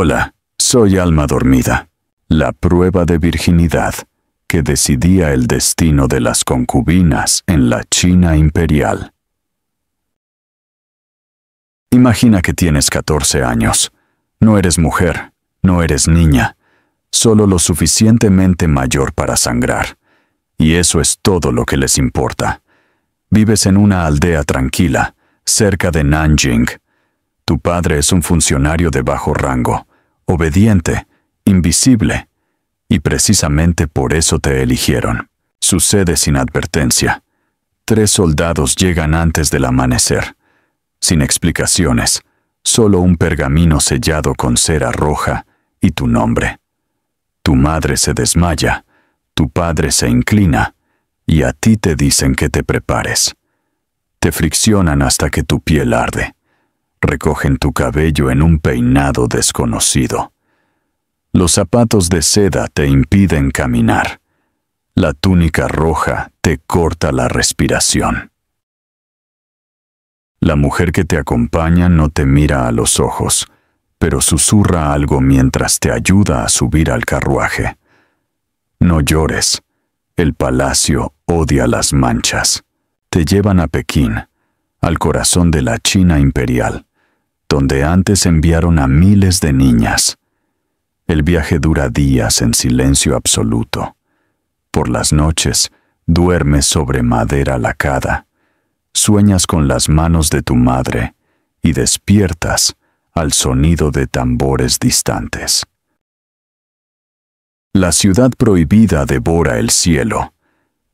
Hola, soy Alma Dormida, la prueba de virginidad que decidía el destino de las concubinas en la China imperial. Imagina que tienes 14 años. No eres mujer, no eres niña, solo lo suficientemente mayor para sangrar. Y eso es todo lo que les importa. Vives en una aldea tranquila, cerca de Nanjing. Tu padre es un funcionario de bajo rango, obediente, invisible, y precisamente por eso te eligieron. Sucede sin advertencia. 3 soldados llegan antes del amanecer, sin explicaciones, solo un pergamino sellado con cera roja y tu nombre. Tu madre se desmaya, tu padre se inclina, y a ti te dicen que te prepares. Te friccionan hasta que tu piel arde. Recogen tu cabello en un peinado desconocido. Los zapatos de seda te impiden caminar. La túnica roja te corta la respiración. La mujer que te acompaña no te mira a los ojos, pero susurra algo mientras te ayuda a subir al carruaje. No llores. El palacio odia las manchas. Te llevan a Pekín, al corazón de la China imperial, donde antes enviaron a miles de niñas. El viaje dura días en silencio absoluto. Por las noches, duermes sobre madera lacada. Sueñas con las manos de tu madre y despiertas al sonido de tambores distantes. La ciudad prohibida devora el cielo.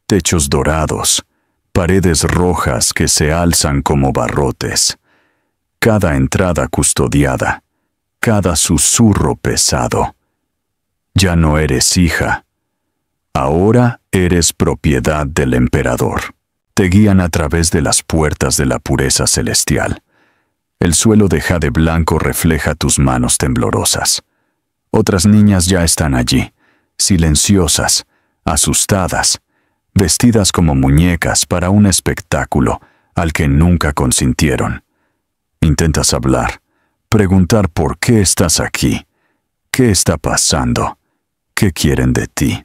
Techos dorados, paredes rojas que se alzan como barrotes. Cada entrada custodiada, cada susurro pesado. Ya no eres hija. Ahora eres propiedad del emperador. Te guían a través de las puertas de la pureza celestial. El suelo de jade blanco refleja tus manos temblorosas. Otras niñas ya están allí, silenciosas, asustadas, vestidas como muñecas para un espectáculo al que nunca consintieron. Intentas hablar, preguntar por qué estás aquí, qué está pasando, qué quieren de ti.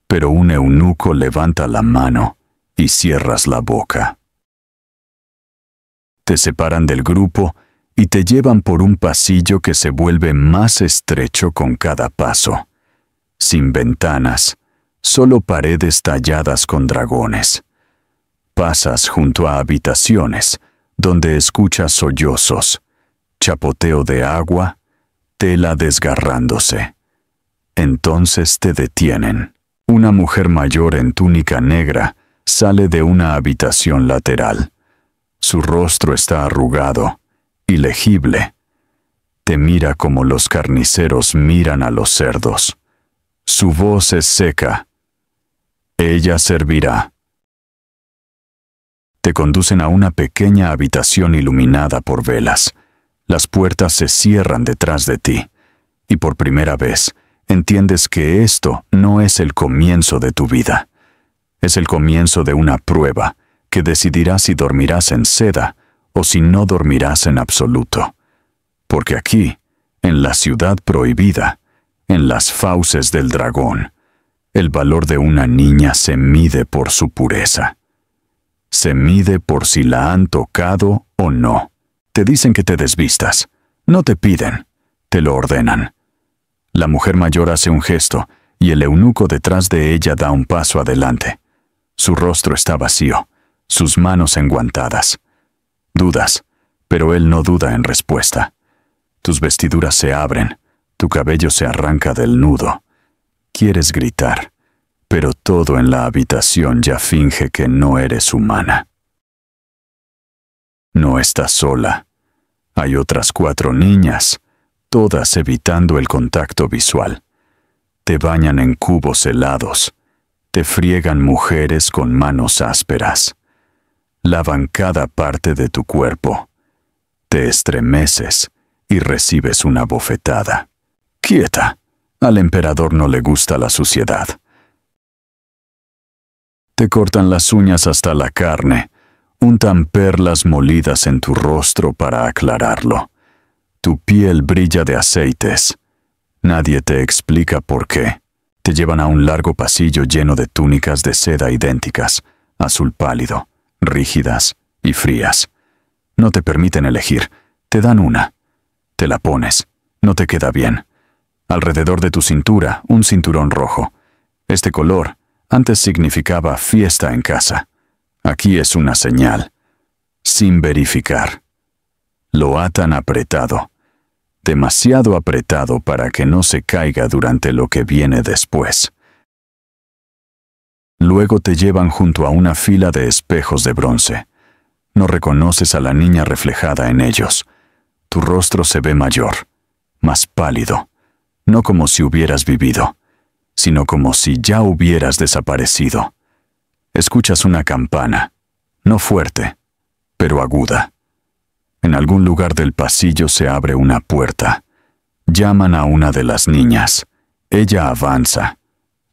Pero un eunuco levanta la mano y cierras la boca. Te separan del grupo y te llevan por un pasillo que se vuelve más estrecho con cada paso. Sin ventanas, solo paredes talladas con dragones. Pasas junto a habitaciones donde escuchas sollozos, chapoteo de agua, tela desgarrándose. Entonces te detienen. Una mujer mayor en túnica negra sale de una habitación lateral. Su rostro está arrugado, ilegible. Te mira como los carniceros miran a los cerdos. Su voz es seca. Ella servirá. Te conducen a una pequeña habitación iluminada por velas. Las puertas se cierran detrás de ti, y por primera vez entiendes que esto no es el comienzo de tu vida. Es el comienzo de una prueba que decidirá si dormirás en seda o si no dormirás en absoluto. Porque aquí, en la ciudad prohibida, en las fauces del dragón, el valor de una niña se mide por su pureza. Se mide por si la han tocado o no. Te dicen que te desvistas. No te piden, te lo ordenan. La mujer mayor hace un gesto y el eunuco detrás de ella da un paso adelante. Su rostro está vacío, sus manos enguantadas. Dudas, pero él no duda en respuesta. Tus vestiduras se abren, tu cabello se arranca del nudo. Quieres gritar, pero todo en la habitación ya finge que no eres humana. No estás sola. Hay otras 4 niñas, todas evitando el contacto visual. Te bañan en cubos helados. Te friegan mujeres con manos ásperas. Lavan cada parte de tu cuerpo. Te estremeces y recibes una bofetada. ¡Quieta! Al emperador no le gusta la suciedad. Te cortan las uñas hasta la carne, untan perlas molidas en tu rostro para aclararlo. Tu piel brilla de aceites. Nadie te explica por qué. Te llevan a un largo pasillo lleno de túnicas de seda idénticas, azul pálido, rígidas y frías. No te permiten elegir, te dan una. Te la pones, no te queda bien. Alrededor de tu cintura, un cinturón rojo. Este color antes significaba fiesta en casa. Aquí es una señal. Sin verificar. Lo atan apretado. Demasiado apretado para que no se caiga durante lo que viene después. Luego te llevan junto a una fila de espejos de bronce. No reconoces a la niña reflejada en ellos. Tu rostro se ve mayor, más pálido, no como si hubieras vivido, sino como si ya hubieras desaparecido. Escuchas una campana, no fuerte, pero aguda. En algún lugar del pasillo se abre una puerta. Llaman a una de las niñas. Ella avanza.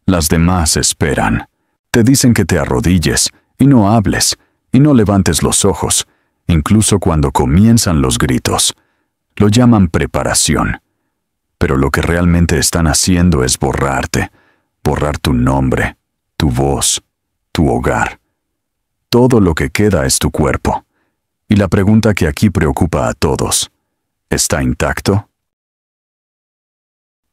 Las demás esperan. Te dicen que te arrodilles y no hables y no levantes los ojos, incluso cuando comienzan los gritos. Lo llaman preparación. Pero lo que realmente están haciendo es borrarte, borrar tu nombre, tu voz, tu hogar. Todo lo que queda es tu cuerpo. Y la pregunta que aquí preocupa a todos, ¿está intacto?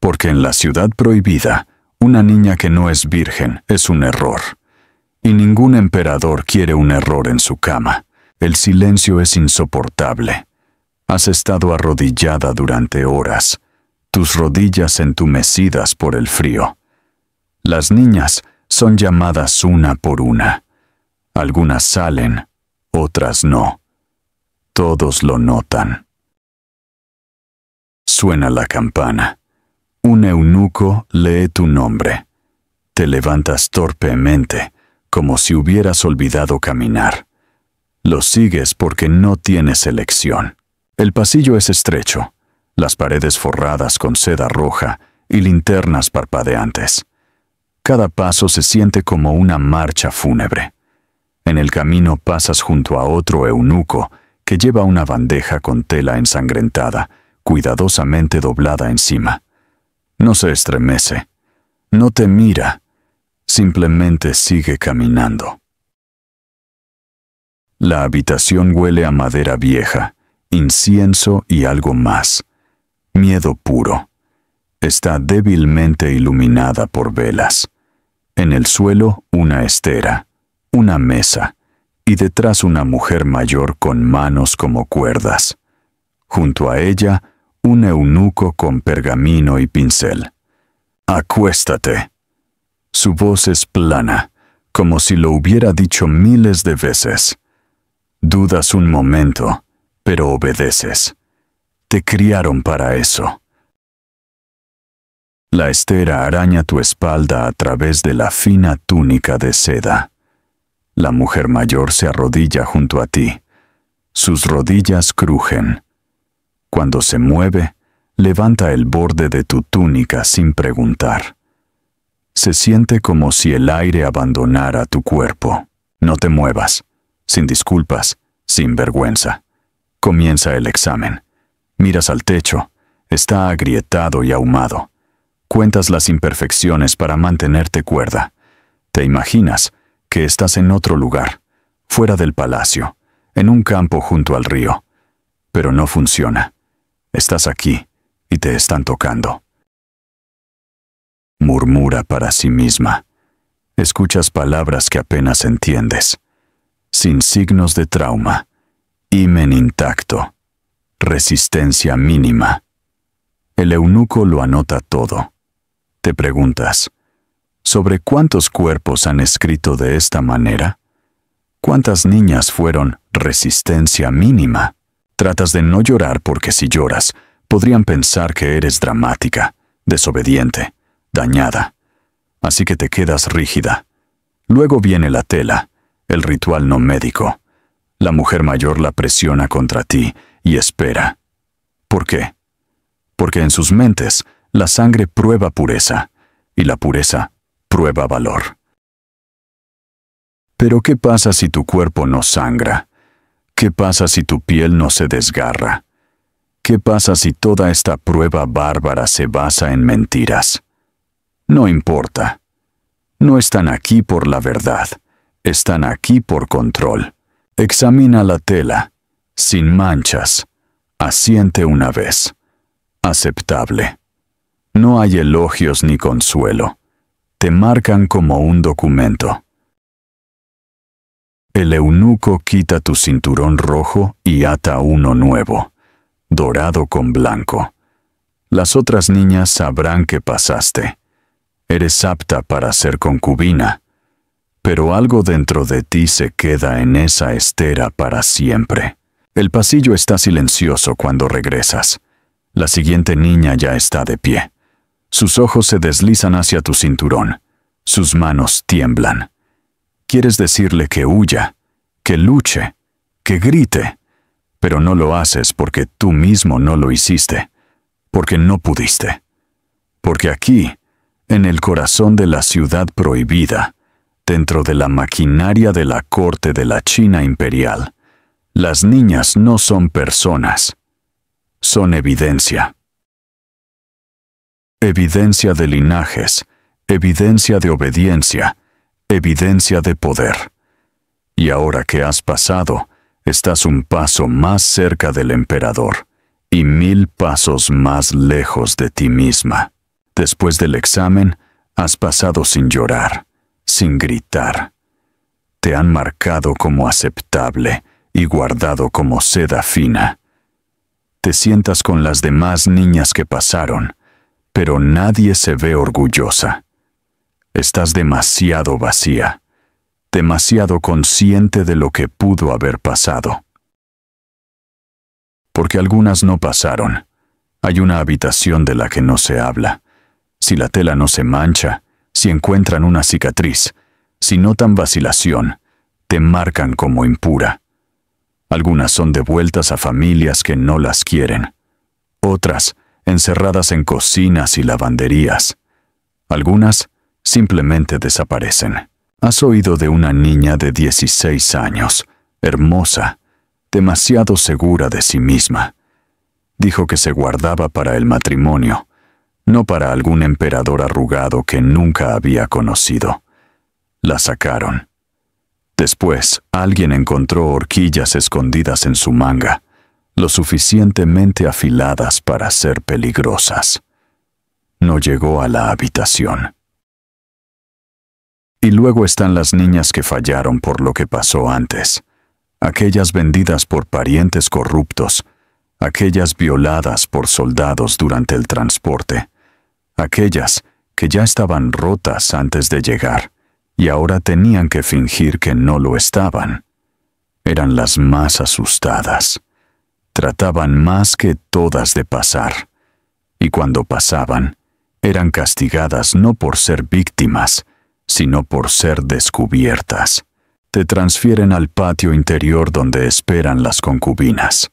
Porque en la ciudad prohibida, una niña que no es virgen es un error. Y ningún emperador quiere un error en su cama. El silencio es insoportable. Has estado arrodillada durante horas, tus rodillas entumecidas por el frío. Las niñas son llamadas una por una. Algunas salen, otras no. Todos lo notan. Suena la campana. Un eunuco lee tu nombre. Te levantas torpemente, como si hubieras olvidado caminar. Lo sigues porque no tienes elección. El pasillo es estrecho, las paredes forradas con seda roja y linternas parpadeantes. Cada paso se siente como una marcha fúnebre. En el camino pasas junto a otro eunuco que lleva una bandeja con tela ensangrentada, cuidadosamente doblada encima. No se estremece, no te mira, simplemente sigue caminando. La habitación huele a madera vieja, incienso y algo más. Miedo puro. Está débilmente iluminada por velas. En el suelo, una estera, una mesa, y detrás una mujer mayor con manos como cuerdas. Junto a ella, un eunuco con pergamino y pincel. «Acuéstate». Su voz es plana, como si lo hubiera dicho miles de veces. Dudas un momento, pero obedeces. Te criaron para eso. La estera araña tu espalda a través de la fina túnica de seda. La mujer mayor se arrodilla junto a ti. Sus rodillas crujen. Cuando se mueve, levanta el borde de tu túnica sin preguntar. Se siente como si el aire abandonara tu cuerpo. No te muevas, sin disculpas, sin vergüenza. Comienza el examen. Miras al techo, está agrietado y ahumado. Cuentas las imperfecciones para mantenerte cuerda. Te imaginas que estás en otro lugar, fuera del palacio, en un campo junto al río. Pero no funciona. Estás aquí y te están tocando. Murmura para sí misma. Escuchas palabras que apenas entiendes. Sin signos de trauma. Himen intacto. Resistencia mínima. El eunuco lo anota todo. Te preguntas, ¿sobre cuántos cuerpos han escrito de esta manera? ¿Cuántas niñas fueron resistencia mínima? Tratas de no llorar porque si lloras, podrían pensar que eres dramática, desobediente, dañada. Así que te quedas rígida. Luego viene la tela, el ritual no médico. La mujer mayor la presiona contra ti y espera. ¿Por qué? Porque en sus mentes la sangre prueba pureza y la pureza prueba valor. Pero ¿qué pasa si tu cuerpo no sangra? ¿Qué pasa si tu piel no se desgarra? ¿Qué pasa si toda esta prueba bárbara se basa en mentiras? No importa. No están aquí por la verdad, están aquí por control. Examina la tela, sin manchas. Asiente una vez. Aceptable. No hay elogios ni consuelo. Te marcan como un documento. El eunuco quita tu cinturón rojo y ata uno nuevo, dorado con blanco. Las otras niñas sabrán que pasaste. Eres apta para ser concubina, pero algo dentro de ti se queda en esa estera para siempre. El pasillo está silencioso cuando regresas. La siguiente niña ya está de pie. Sus ojos se deslizan hacia tu cinturón. Sus manos tiemblan. Quieres decirle que huya, que luche, que grite, pero no lo haces porque tú mismo no lo hiciste, porque no pudiste. Porque aquí, en el corazón de la ciudad prohibida, dentro de la maquinaria de la corte de la China imperial, las niñas no son personas, son evidencia. Evidencia de linajes, evidencia de obediencia, evidencia de poder. Y ahora que has pasado, estás un paso más cerca del emperador y 1000 pasos más lejos de ti misma. Después del examen, has pasado sin llorar, sin gritar. Te han marcado como aceptable y guardado como seda fina. Te sientas con las demás niñas que pasaron, pero nadie se ve orgullosa. Estás demasiado vacía, demasiado consciente de lo que pudo haber pasado. Porque algunas no pasaron. Hay una habitación de la que no se habla. Si la tela no se mancha, si encuentran una cicatriz, si notan vacilación, te marcan como impura. Algunas son devueltas a familias que no las quieren. Otras, encerradas en cocinas y lavanderías. Algunas, simplemente desaparecen. Has oído de una niña de 16 años, hermosa, demasiado segura de sí misma. Dijo que se guardaba para el matrimonio, no para algún emperador arrugado que nunca había conocido. La sacaron. Después, alguien encontró horquillas escondidas en su manga, lo suficientemente afiladas para ser peligrosas. No llegó a la habitación. Y luego están las niñas que fallaron por lo que pasó antes, aquellas vendidas por parientes corruptos, aquellas violadas por soldados durante el transporte, aquellas que ya estaban rotas antes de llegar y ahora tenían que fingir que no lo estaban. Eran las más asustadas. Trataban más que todas de pasar, y cuando pasaban, eran castigadas no por ser víctimas, sino por ser descubiertas. Te transfieren al patio interior donde esperan las concubinas.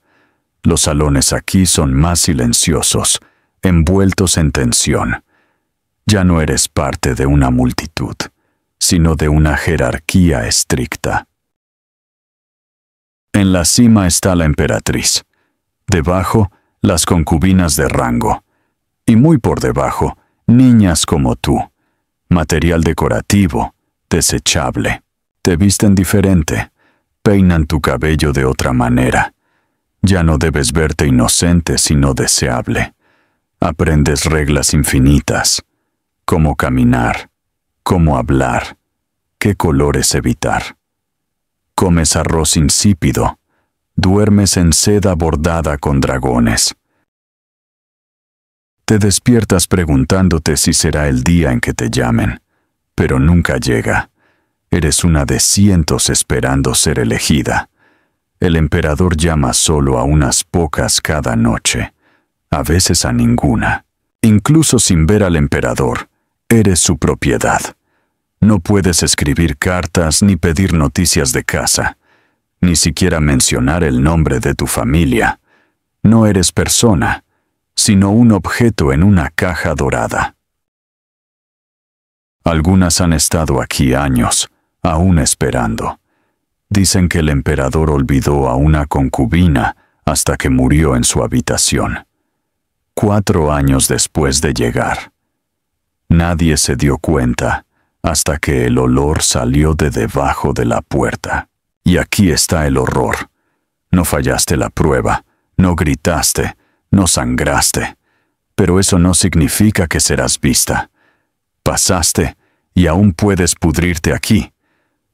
Los salones aquí son más silenciosos, envueltos en tensión. Ya no eres parte de una multitud, sino de una jerarquía estricta. En la cima está la emperatriz. Debajo, las concubinas de rango. Y muy por debajo, niñas como tú. Material decorativo, desechable. Te visten diferente, peinan tu cabello de otra manera. Ya no debes verte inocente sino deseable. Aprendes reglas infinitas. Cómo caminar, cómo hablar, qué colores evitar. Comes arroz insípido, duermes en seda bordada con dragones. Te despiertas preguntándote si será el día en que te llamen, pero nunca llega. Eres una de cientos esperando ser elegida. El emperador llama solo a unas pocas cada noche, a veces a ninguna. Incluso sin ver al emperador, eres su propiedad. No puedes escribir cartas ni pedir noticias de casa, ni siquiera mencionar el nombre de tu familia. No eres persona, sino un objeto en una caja dorada. Algunas han estado aquí años, aún esperando. Dicen que el emperador olvidó a una concubina hasta que murió en su habitación. 4 años después de llegar. Nadie se dio cuenta hasta que el olor salió de debajo de la puerta. Y aquí está el horror. No fallaste la prueba, no gritaste, no sangraste, pero eso no significa que serás vista. Pasaste y aún puedes pudrirte aquí,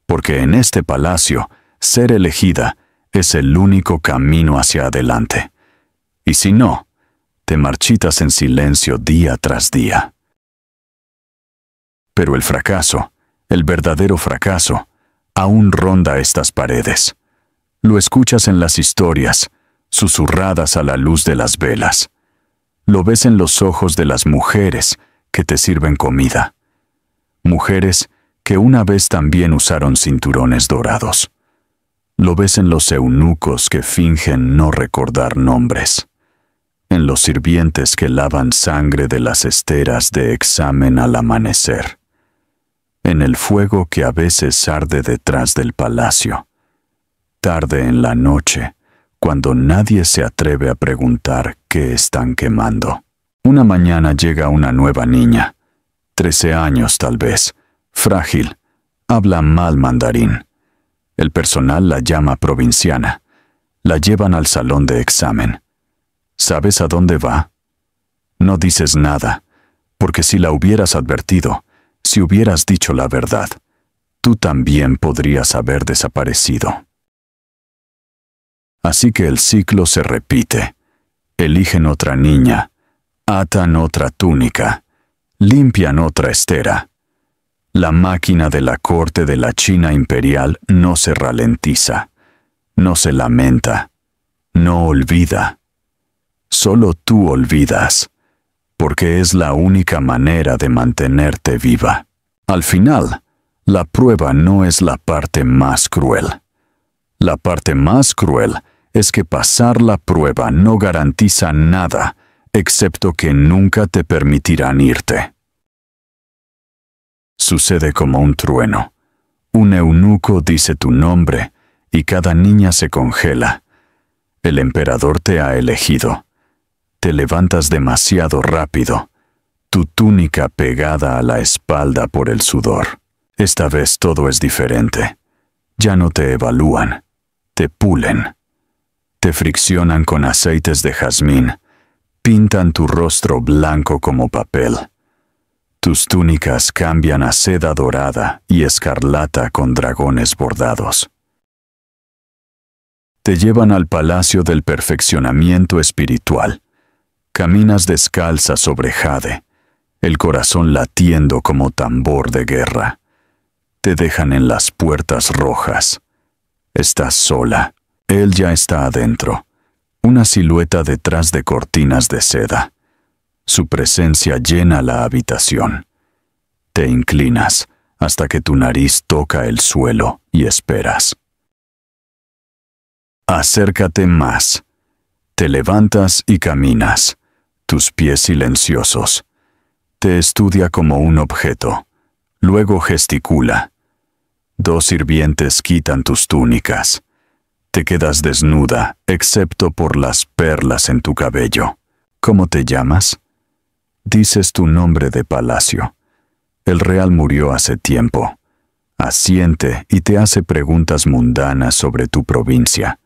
porque en este palacio, ser elegida es el único camino hacia adelante. Y si no, te marchitas en silencio día tras día. Pero el fracaso, el verdadero fracaso, aún ronda estas paredes. Lo escuchas en las historias, susurradas a la luz de las velas. Lo ves en los ojos de las mujeres que te sirven comida. Mujeres que una vez también usaron cinturones dorados. Lo ves en los eunucos que fingen no recordar nombres. En los sirvientes que lavan sangre de las esteras de examen al amanecer. En el fuego que a veces arde detrás del palacio. Tarde en la noche, cuando nadie se atreve a preguntar qué están quemando. Una mañana llega una nueva niña, 13 años tal vez, frágil, habla mal mandarín. El personal la llama provinciana. La llevan al salón de examen. ¿Sabes a dónde va? No dices nada, porque si la hubieras advertido, si hubieras dicho la verdad, tú también podrías haber desaparecido. Así que el ciclo se repite. Eligen otra niña, atan otra túnica, limpian otra estera. La máquina de la corte de la China imperial no se ralentiza, no se lamenta, no olvida. Solo tú olvidas, porque es la única manera de mantenerte viva. Al final, la prueba no es la parte más cruel. La parte más cruel es que pasar la prueba no garantiza nada, excepto que nunca te permitirán irte. Sucede como un trueno. Un eunuco dice tu nombre y cada niña se congela. El emperador te ha elegido. Te levantas demasiado rápido, tu túnica pegada a la espalda por el sudor. Esta vez todo es diferente. Ya no te evalúan, te pulen. Te friccionan con aceites de jazmín, pintan tu rostro blanco como papel. Tus túnicas cambian a seda dorada y escarlata con dragones bordados. Te llevan al palacio del perfeccionamiento espiritual. Caminas descalza sobre jade, el corazón latiendo como tambor de guerra. Te dejan en las puertas rojas. Estás sola. Él ya está adentro, una silueta detrás de cortinas de seda. Su presencia llena la habitación. Te inclinas hasta que tu nariz toca el suelo y esperas. Acércate más. Te levantas y caminas, tus pies silenciosos. Te estudia como un objeto, luego gesticula. 2 sirvientes quitan tus túnicas. Te quedas desnuda, excepto por las perlas en tu cabello. ¿Cómo te llamas? Dices tu nombre de palacio. El real murió hace tiempo. Asiente y te hace preguntas mundanas sobre tu provincia,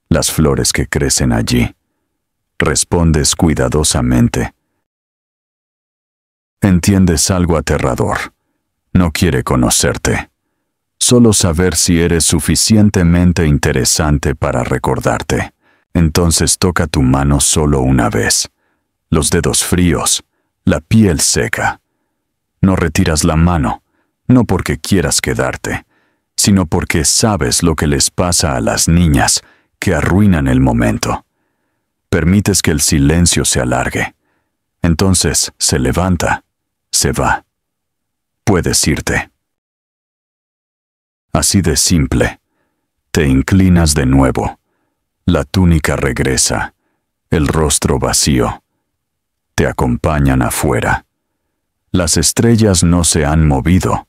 las flores que crecen allí. Respondes cuidadosamente. Entiendes algo aterrador. No quiere conocerte. Solo saber si eres suficientemente interesante para recordarte. Entonces toca tu mano solo una vez. Los dedos fríos, la piel seca. No retiras la mano, no porque quieras quedarte, sino porque sabes lo que les pasa a las niñas que arruinan el momento. Permites que el silencio se alargue. Entonces se levanta, se va. Puedes irte. Así de simple. Te inclinas de nuevo. La túnica regresa, el rostro vacío. Te acompañan afuera. Las estrellas no se han movido,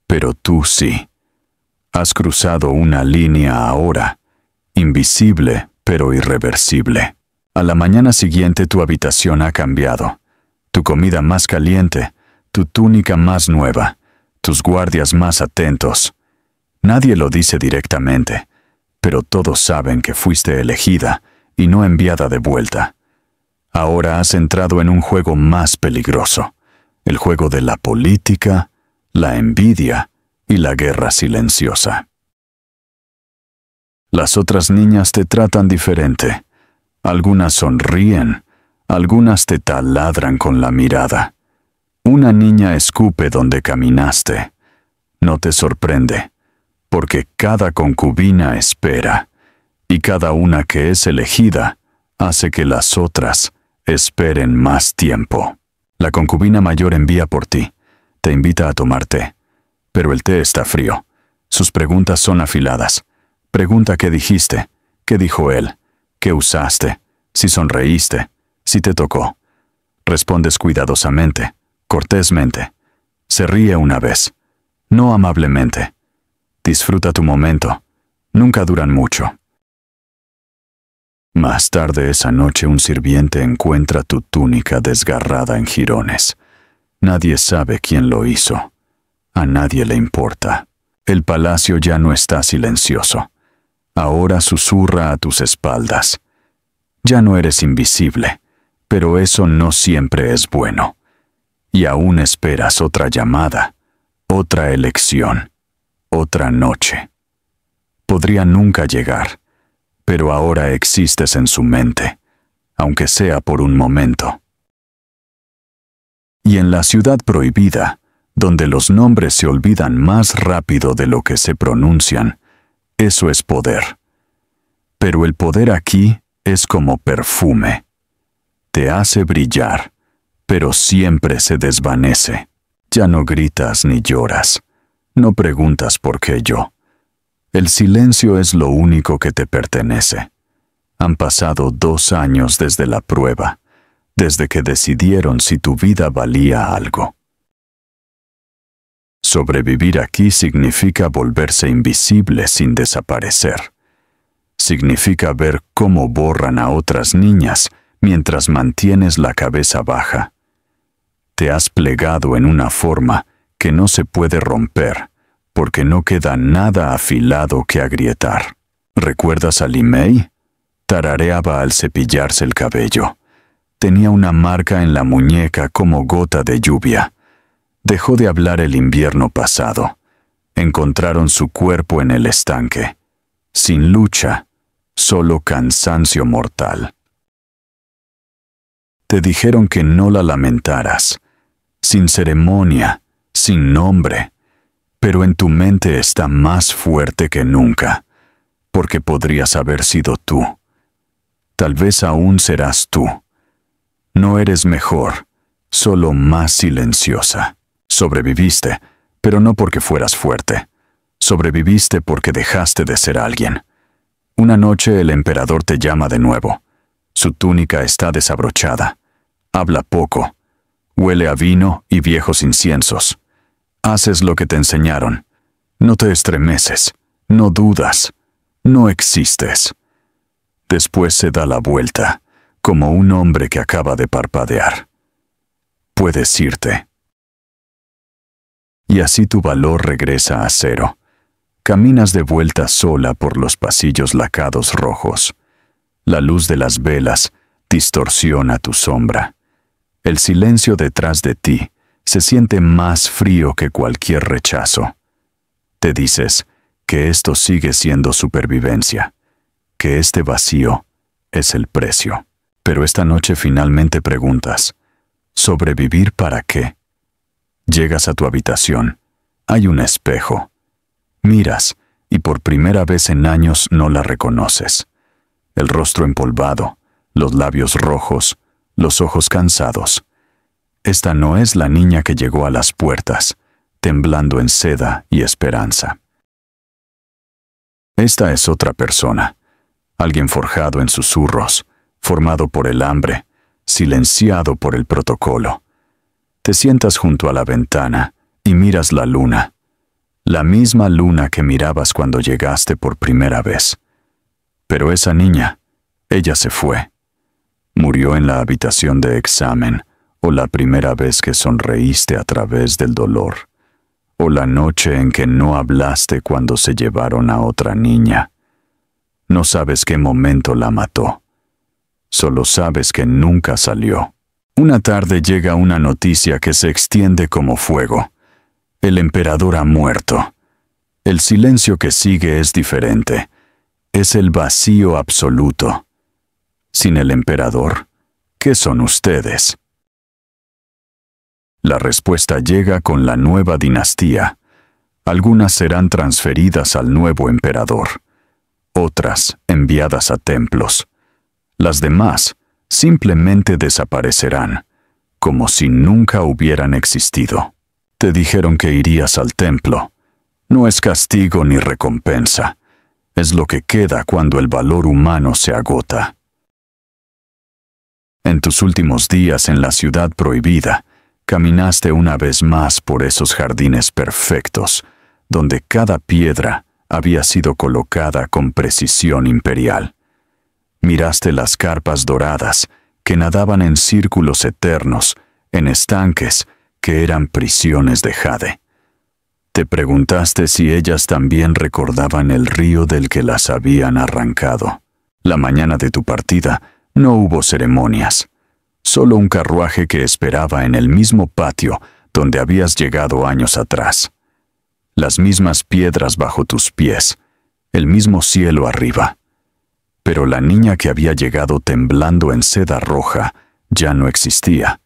pero tú sí. Has cruzado una línea ahora, invisible pero irreversible. A la mañana siguiente tu habitación ha cambiado. Tu comida más caliente, tu túnica más nueva, tus guardias más atentos. Nadie lo dice directamente, pero todos saben que fuiste elegida y no enviada de vuelta. Ahora has entrado en un juego más peligroso, el juego de la política, la envidia y la guerra silenciosa. Las otras niñas te tratan diferente. Algunas sonríen, algunas te taladran con la mirada. Una niña escupe donde caminaste. No te sorprende, porque cada concubina espera, y cada una que es elegida hace que las otras esperen más tiempo. La concubina mayor envía por ti, te invita a tomar té, pero el té está frío. Sus preguntas son afiladas. Pregunta qué dijiste, qué dijo él, qué usaste, si sonreíste, si te tocó. Respondes cuidadosamente, cortésmente. Se ríe una vez, no amablemente. Disfruta tu momento, nunca duran mucho. Más tarde esa noche un sirviente encuentra tu túnica desgarrada en jirones. Nadie sabe quién lo hizo. A nadie le importa. El palacio ya no está silencioso. Ahora susurra a tus espaldas. Ya no eres invisible, pero eso no siempre es bueno. Y aún esperas otra llamada, otra elección, otra noche. Podría nunca llegar, pero ahora existes en su mente, aunque sea por un momento. Y en la ciudad prohibida, donde los nombres se olvidan más rápido de lo que se pronuncian, eso es poder. Pero el poder aquí es como perfume. Te hace brillar, pero siempre se desvanece. Ya no gritas ni lloras. No preguntas por qué yo. El silencio es lo único que te pertenece. Han pasado 2 años desde la prueba, desde que decidieron si tu vida valía algo. Sobrevivir aquí significa volverse invisible sin desaparecer. Significa ver cómo borran a otras niñas mientras mantienes la cabeza baja. Te has plegado en una forma que no se puede romper, porque no queda nada afilado que agrietar. ¿Recuerdas a Limei? Tarareaba al cepillarse el cabello. Tenía una marca en la muñeca como gota de lluvia. Dejó de hablar el invierno pasado. Encontraron su cuerpo en el estanque. Sin lucha, solo cansancio mortal. Te dijeron que no la lamentaras, sin ceremonia, sin nombre, pero en tu mente está más fuerte que nunca, porque podrías haber sido tú. Tal vez aún serás tú. No eres mejor, solo más silenciosa. Sobreviviste, pero no porque fueras fuerte. Sobreviviste porque dejaste de ser alguien. Una noche el emperador te llama de nuevo. Su túnica está desabrochada. Habla poco. Huele a vino y viejos inciensos. Haces lo que te enseñaron. No te estremeces. No dudas. No existes. Después se da la vuelta, como un hombre que acaba de parpadear. Puedes irte. Y así tu valor regresa a cero. Caminas de vuelta sola por los pasillos lacados rojos. La luz de las velas distorsiona tu sombra. El silencio detrás de ti se siente más frío que cualquier rechazo. Te dices que esto sigue siendo supervivencia, que este vacío es el precio. Pero esta noche finalmente preguntas, ¿sobrevivir para qué? Llegas a tu habitación. Hay un espejo. Miras, y por primera vez en años no la reconoces. El rostro empolvado, los labios rojos, los ojos cansados. Esta no es la niña que llegó a las puertas, temblando en seda y esperanza. Esta es otra persona, alguien forjado en susurros, formado por el hambre, silenciado por el protocolo. Te sientas junto a la ventana y miras la luna, la misma luna que mirabas cuando llegaste por primera vez. Pero esa niña Ella se fue. Murió en la habitación de examen, o la primera vez que sonreíste a través del dolor, o la noche en que no hablaste cuando se llevaron a otra niña. No sabes qué momento la mató. Solo sabes que nunca salió. Una tarde llega una noticia que se extiende como fuego. El emperador ha muerto. El silencio que sigue es diferente. Es el vacío absoluto. Sin el emperador, ¿qué son ustedes? La respuesta llega con la nueva dinastía. Algunas serán transferidas al nuevo emperador, otras enviadas a templos. Las demás simplemente desaparecerán, como si nunca hubieran existido. Te dijeron que irías al templo. No es castigo ni recompensa. Es lo que queda cuando el valor humano se agota. En tus últimos días en la ciudad prohibida, caminaste una vez más por esos jardines perfectos, donde cada piedra había sido colocada con precisión imperial. Miraste las carpas doradas que nadaban en círculos eternos, en estanques que eran prisiones de jade. Te preguntaste si ellas también recordaban el río del que las habían arrancado. La mañana de tu partida no hubo ceremonias, solo un carruaje que esperaba en el mismo patio donde habías llegado años atrás. Las mismas piedras bajo tus pies, el mismo cielo arriba. Pero la niña que había llegado temblando en seda roja ya no existía.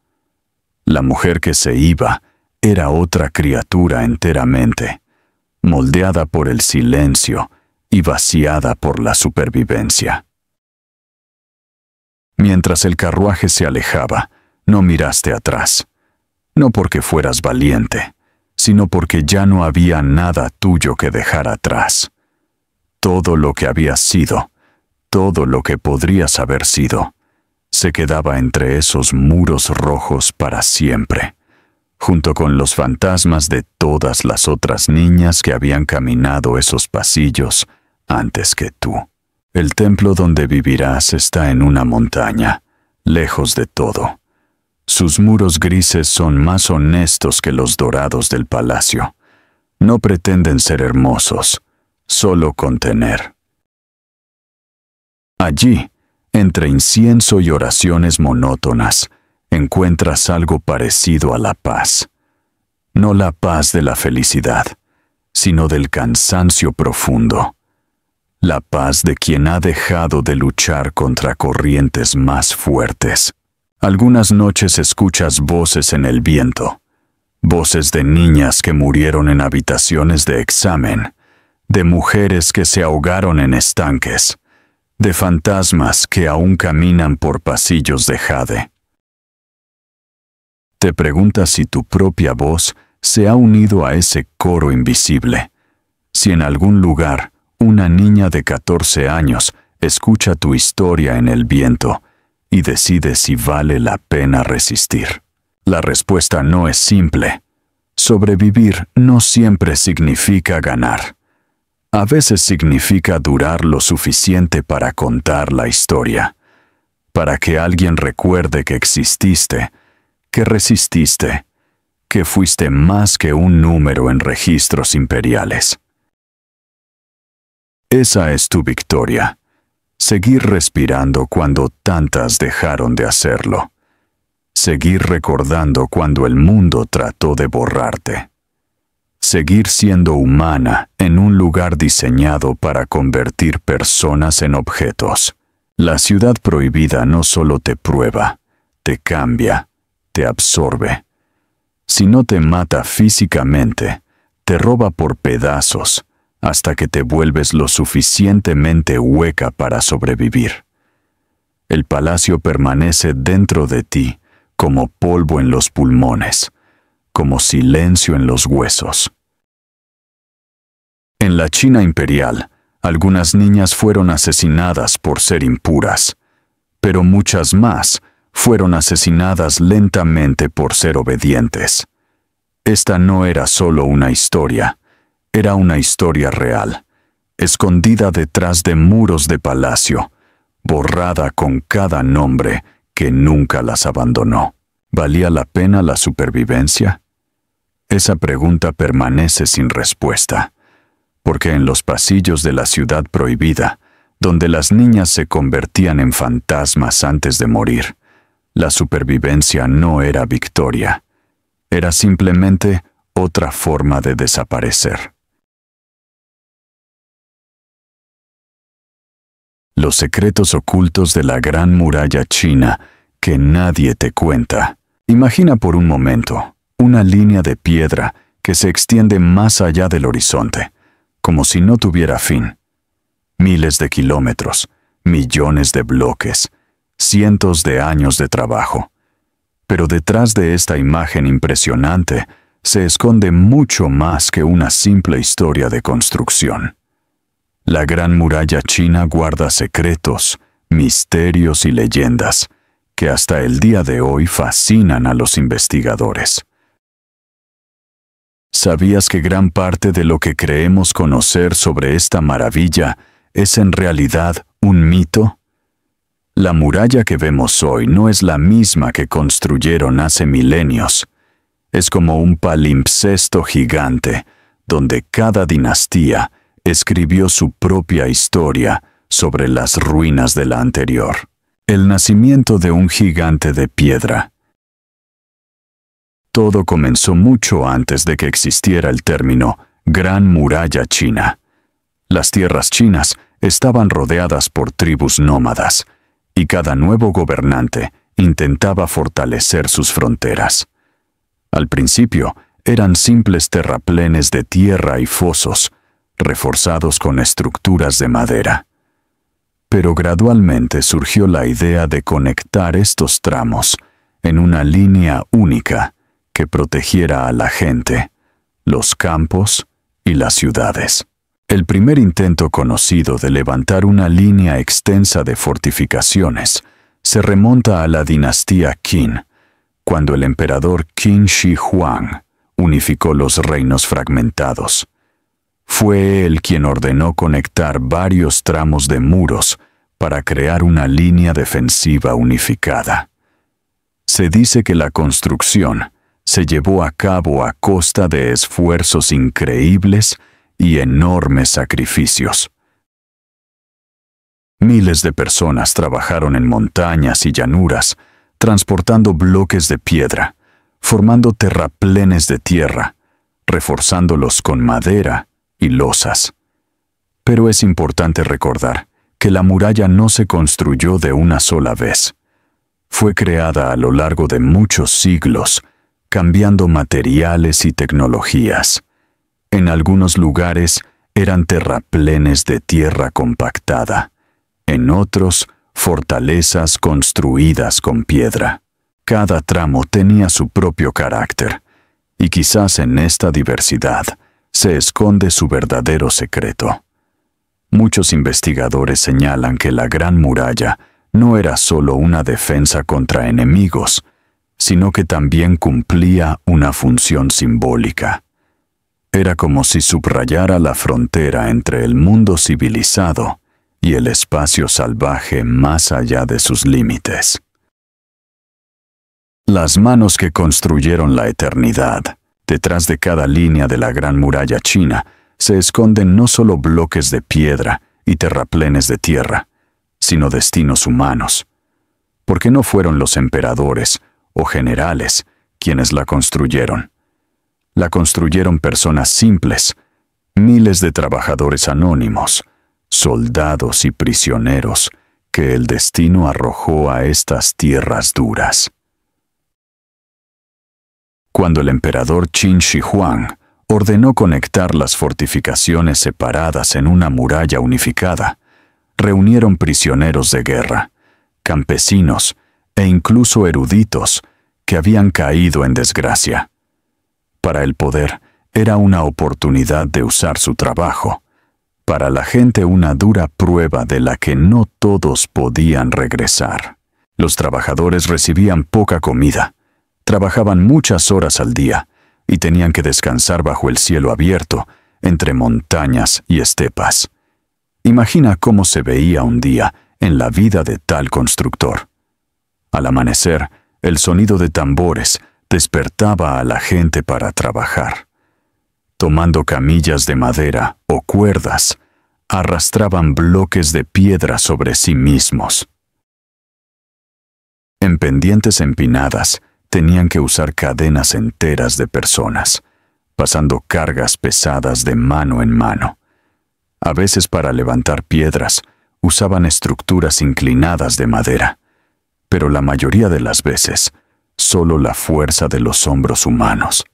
La mujer que se iba era otra criatura enteramente, moldeada por el silencio y vaciada por la supervivencia. Mientras el carruaje se alejaba, no miraste atrás, no porque fueras valiente, sino porque ya no había nada tuyo que dejar atrás. Todo lo que habías sido, todo lo que podrías haber sido, se quedaba entre esos muros rojos para siempre, junto con los fantasmas de todas las otras niñas que habían caminado esos pasillos antes que tú. El templo donde vivirás está en una montaña, lejos de todo. Sus muros grises son más honestos que los dorados del palacio. No pretenden ser hermosos, solo contener. Allí, entre incienso y oraciones monótonas, encuentras algo parecido a la paz. No la paz de la felicidad, sino del cansancio profundo. La paz de quien ha dejado de luchar contra corrientes más fuertes. Algunas noches escuchas voces en el viento, voces de niñas que murieron en habitaciones de examen, de mujeres que se ahogaron en estanques, de fantasmas que aún caminan por pasillos de jade. Te preguntas si tu propia voz se ha unido a ese coro invisible, si en algún lugar una niña de 14 años escucha tu historia en el viento y decide si vale la pena resistir. La respuesta no es simple. Sobrevivir no siempre significa ganar. A veces significa durar lo suficiente para contar la historia, para que alguien recuerde que exististe, que resististe, que fuiste más que un número en registros imperiales. Esa es tu victoria. Seguir respirando cuando tantas dejaron de hacerlo. Seguir recordando cuando el mundo trató de borrarte. Seguir siendo humana en un lugar diseñado para convertir personas en objetos. La ciudad prohibida no solo te prueba, te cambia, te absorbe. Si no te mata físicamente, te roba por pedazos, hasta que te vuelves lo suficientemente hueca para sobrevivir. El palacio permanece dentro de ti, como polvo en los pulmones, como silencio en los huesos. En la China imperial, algunas niñas fueron asesinadas por ser impuras, pero muchas más fueron asesinadas lentamente por ser obedientes. Esta no era solo una historia, era una historia real, escondida detrás de muros de palacio, borrada con cada nombre que nunca las abandonó. ¿Valía la pena la supervivencia? Esa pregunta permanece sin respuesta, porque en los pasillos de la ciudad prohibida, donde las niñas se convertían en fantasmas antes de morir, la supervivencia no era victoria, era simplemente otra forma de desaparecer. Los secretos ocultos de la Gran Muralla China que nadie te cuenta. Imagina por un momento una línea de piedra que se extiende más allá del horizonte, como si no tuviera fin. Miles de kilómetros, millones de bloques, cientos de años de trabajo. Pero detrás de esta imagen impresionante se esconde mucho más que una simple historia de construcción. La Gran Muralla China guarda secretos, misterios y leyendas que hasta el día de hoy fascinan a los investigadores. ¿Sabías que gran parte de lo que creemos conocer sobre esta maravilla es en realidad un mito? La muralla que vemos hoy no es la misma que construyeron hace milenios. Es como un palimpsesto gigante, donde cada dinastía escribió su propia historia sobre las ruinas de la anterior. El nacimiento de un gigante de piedra. Todo comenzó mucho antes de que existiera el término Gran Muralla China. Las tierras chinas estaban rodeadas por tribus nómadas, y cada nuevo gobernante intentaba fortalecer sus fronteras. Al principio, eran simples terraplenes de tierra y fosos, reforzados con estructuras de madera. Pero gradualmente surgió la idea de conectar estos tramos en una línea única que protegiera a la gente, los campos y las ciudades. El primer intento conocido de levantar una línea extensa de fortificaciones se remonta a la dinastía Qin, cuando el emperador Qin Shi Huang unificó los reinos fragmentados. Fue él quien ordenó conectar varios tramos de muros para crear una línea defensiva unificada. Se dice que la construcción se llevó a cabo a costa de esfuerzos increíbles y enormes sacrificios. Miles de personas trabajaron en montañas y llanuras, transportando bloques de piedra, formando terraplenes de tierra, reforzándolos con madera y losas. Pero es importante recordar que la muralla no se construyó de una sola vez. Fue creada a lo largo de muchos siglos, cambiando materiales y tecnologías. En algunos lugares eran terraplenes de tierra compactada, en otros fortalezas construidas con piedra. Cada tramo tenía su propio carácter, y quizás en esta diversidad se esconde su verdadero secreto. Muchos investigadores señalan que la Gran Muralla no era solo una defensa contra enemigos, sino que también cumplía una función simbólica. Era como si subrayara la frontera entre el mundo civilizado y el espacio salvaje más allá de sus límites. Las manos que construyeron la eternidad. Detrás de cada línea de la Gran Muralla China se esconden no solo bloques de piedra y terraplenes de tierra, sino destinos humanos. Porque no fueron los emperadores o generales quienes la construyeron. La construyeron personas simples, miles de trabajadores anónimos, soldados y prisioneros que el destino arrojó a estas tierras duras. Cuando el emperador Qin Shi Huang ordenó conectar las fortificaciones separadas en una muralla unificada, reunieron prisioneros de guerra, campesinos e incluso eruditos que habían caído en desgracia. Para el poder era una oportunidad de usar su trabajo, para la gente una dura prueba de la que no todos podían regresar. Los trabajadores recibían poca comida, trabajaban muchas horas al día y tenían que descansar bajo el cielo abierto, entre montañas y estepas. Imagina cómo se veía un día en la vida de tal constructor. Al amanecer, el sonido de tambores despertaba a la gente para trabajar. Tomando camillas de madera o cuerdas, arrastraban bloques de piedra sobre sí mismos. En pendientes empinadas, tenían que usar cadenas enteras de personas, pasando cargas pesadas de mano en mano. A veces para levantar piedras, usaban estructuras inclinadas de madera, pero la mayoría de las veces, solo la fuerza de los hombros humanos.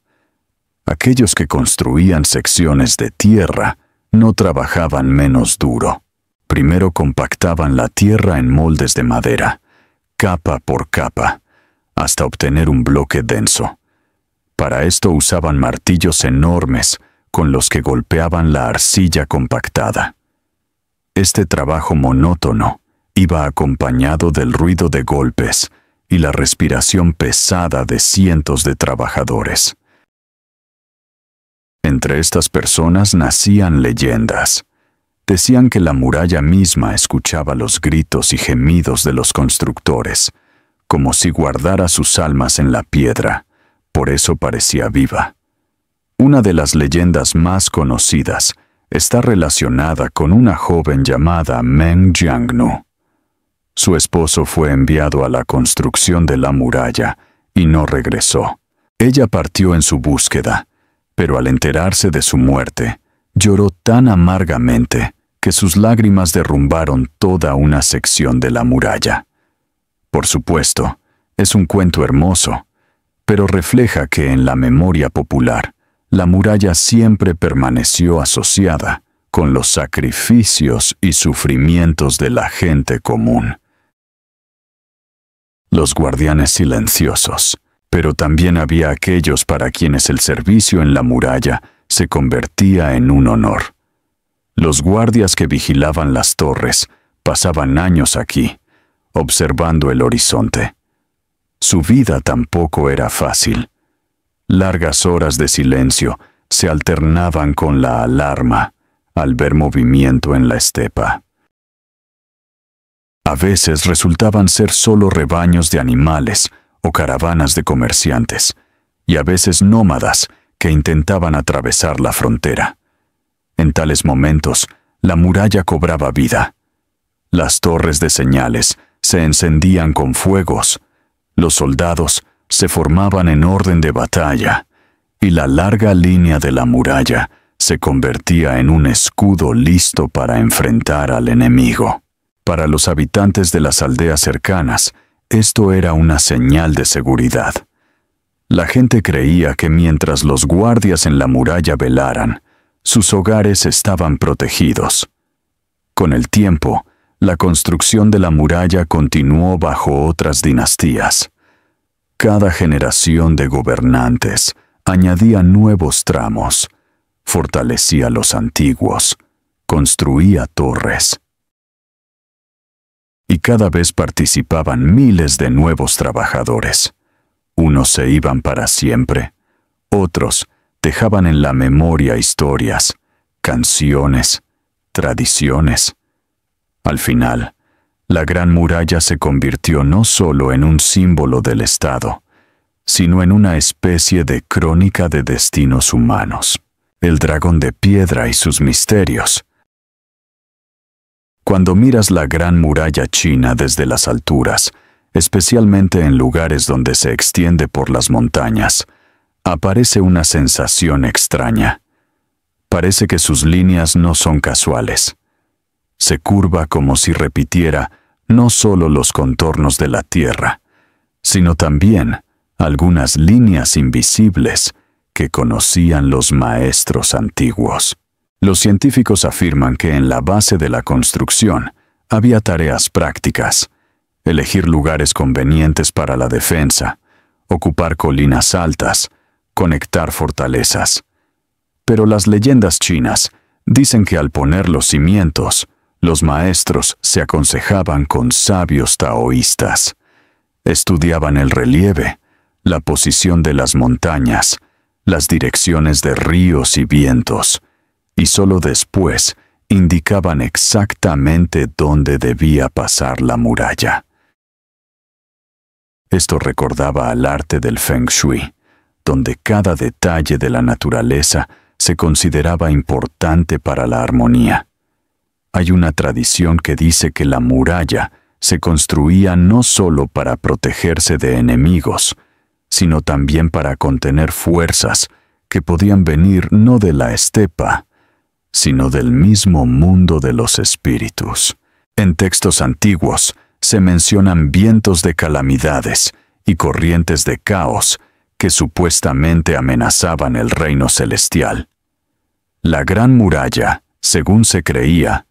Aquellos que construían secciones de tierra no trabajaban menos duro. Primero compactaban la tierra en moldes de madera, capa por capa, hasta obtener un bloque denso. Para esto usaban martillos enormes con los que golpeaban la arcilla compactada. Este trabajo monótono iba acompañado del ruido de golpes y la respiración pesada de cientos de trabajadores. Entre estas personas nacían leyendas. Decían que la muralla misma escuchaba los gritos y gemidos de los constructores, como si guardara sus almas en la piedra, por eso parecía viva. Una de las leyendas más conocidas está relacionada con una joven llamada Meng Jiangnu. Su esposo fue enviado a la construcción de la muralla y no regresó. Ella partió en su búsqueda, pero al enterarse de su muerte, lloró tan amargamente que sus lágrimas derrumbaron toda una sección de la muralla. Por supuesto, es un cuento hermoso, pero refleja que en la memoria popular, la muralla siempre permaneció asociada con los sacrificios y sufrimientos de la gente común. Los guardianes silenciosos, pero también había aquellos para quienes el servicio en la muralla se convertía en un honor. Los guardias que vigilaban las torres pasaban años aquí, observando el horizonte. Su vida tampoco era fácil. Largas horas de silencio se alternaban con la alarma al ver movimiento en la estepa. A veces resultaban ser solo rebaños de animales o caravanas de comerciantes, y a veces nómadas que intentaban atravesar la frontera. En tales momentos, la muralla cobraba vida. Las torres de señales se encendían con fuegos, los soldados se formaban en orden de batalla, y la larga línea de la muralla se convertía en un escudo listo para enfrentar al enemigo. Para los habitantes de las aldeas cercanas, esto era una señal de seguridad. La gente creía que mientras los guardias en la muralla velaran, sus hogares estaban protegidos. Con el tiempo, la construcción de la muralla continuó bajo otras dinastías. Cada generación de gobernantes añadía nuevos tramos, fortalecía los antiguos, construía torres. Y cada vez participaban miles de nuevos trabajadores. Unos se iban para siempre, otros dejaban en la memoria historias, canciones, tradiciones. Al final, la Gran Muralla se convirtió no solo en un símbolo del Estado, sino en una especie de crónica de destinos humanos. El dragón de piedra y sus misterios. Cuando miras la Gran Muralla China desde las alturas, especialmente en lugares donde se extiende por las montañas, aparece una sensación extraña. Parece que sus líneas no son casuales. Se curva como si repitiera no solo los contornos de la Tierra, sino también algunas líneas invisibles que conocían los maestros antiguos. Los científicos afirman que en la base de la construcción había tareas prácticas: elegir lugares convenientes para la defensa, ocupar colinas altas, conectar fortalezas. Pero las leyendas chinas dicen que al poner los cimientos, los maestros se aconsejaban con sabios taoístas. Estudiaban el relieve, la posición de las montañas, las direcciones de ríos y vientos, y solo después indicaban exactamente dónde debía pasar la muralla. Esto recordaba al arte del Feng Shui, donde cada detalle de la naturaleza se consideraba importante para la armonía. Hay una tradición que dice que la muralla se construía no solo para protegerse de enemigos, sino también para contener fuerzas que podían venir no de la estepa, sino del mismo mundo de los espíritus. En textos antiguos se mencionan vientos de calamidades y corrientes de caos que supuestamente amenazaban el reino celestial. La Gran Muralla, según se creía,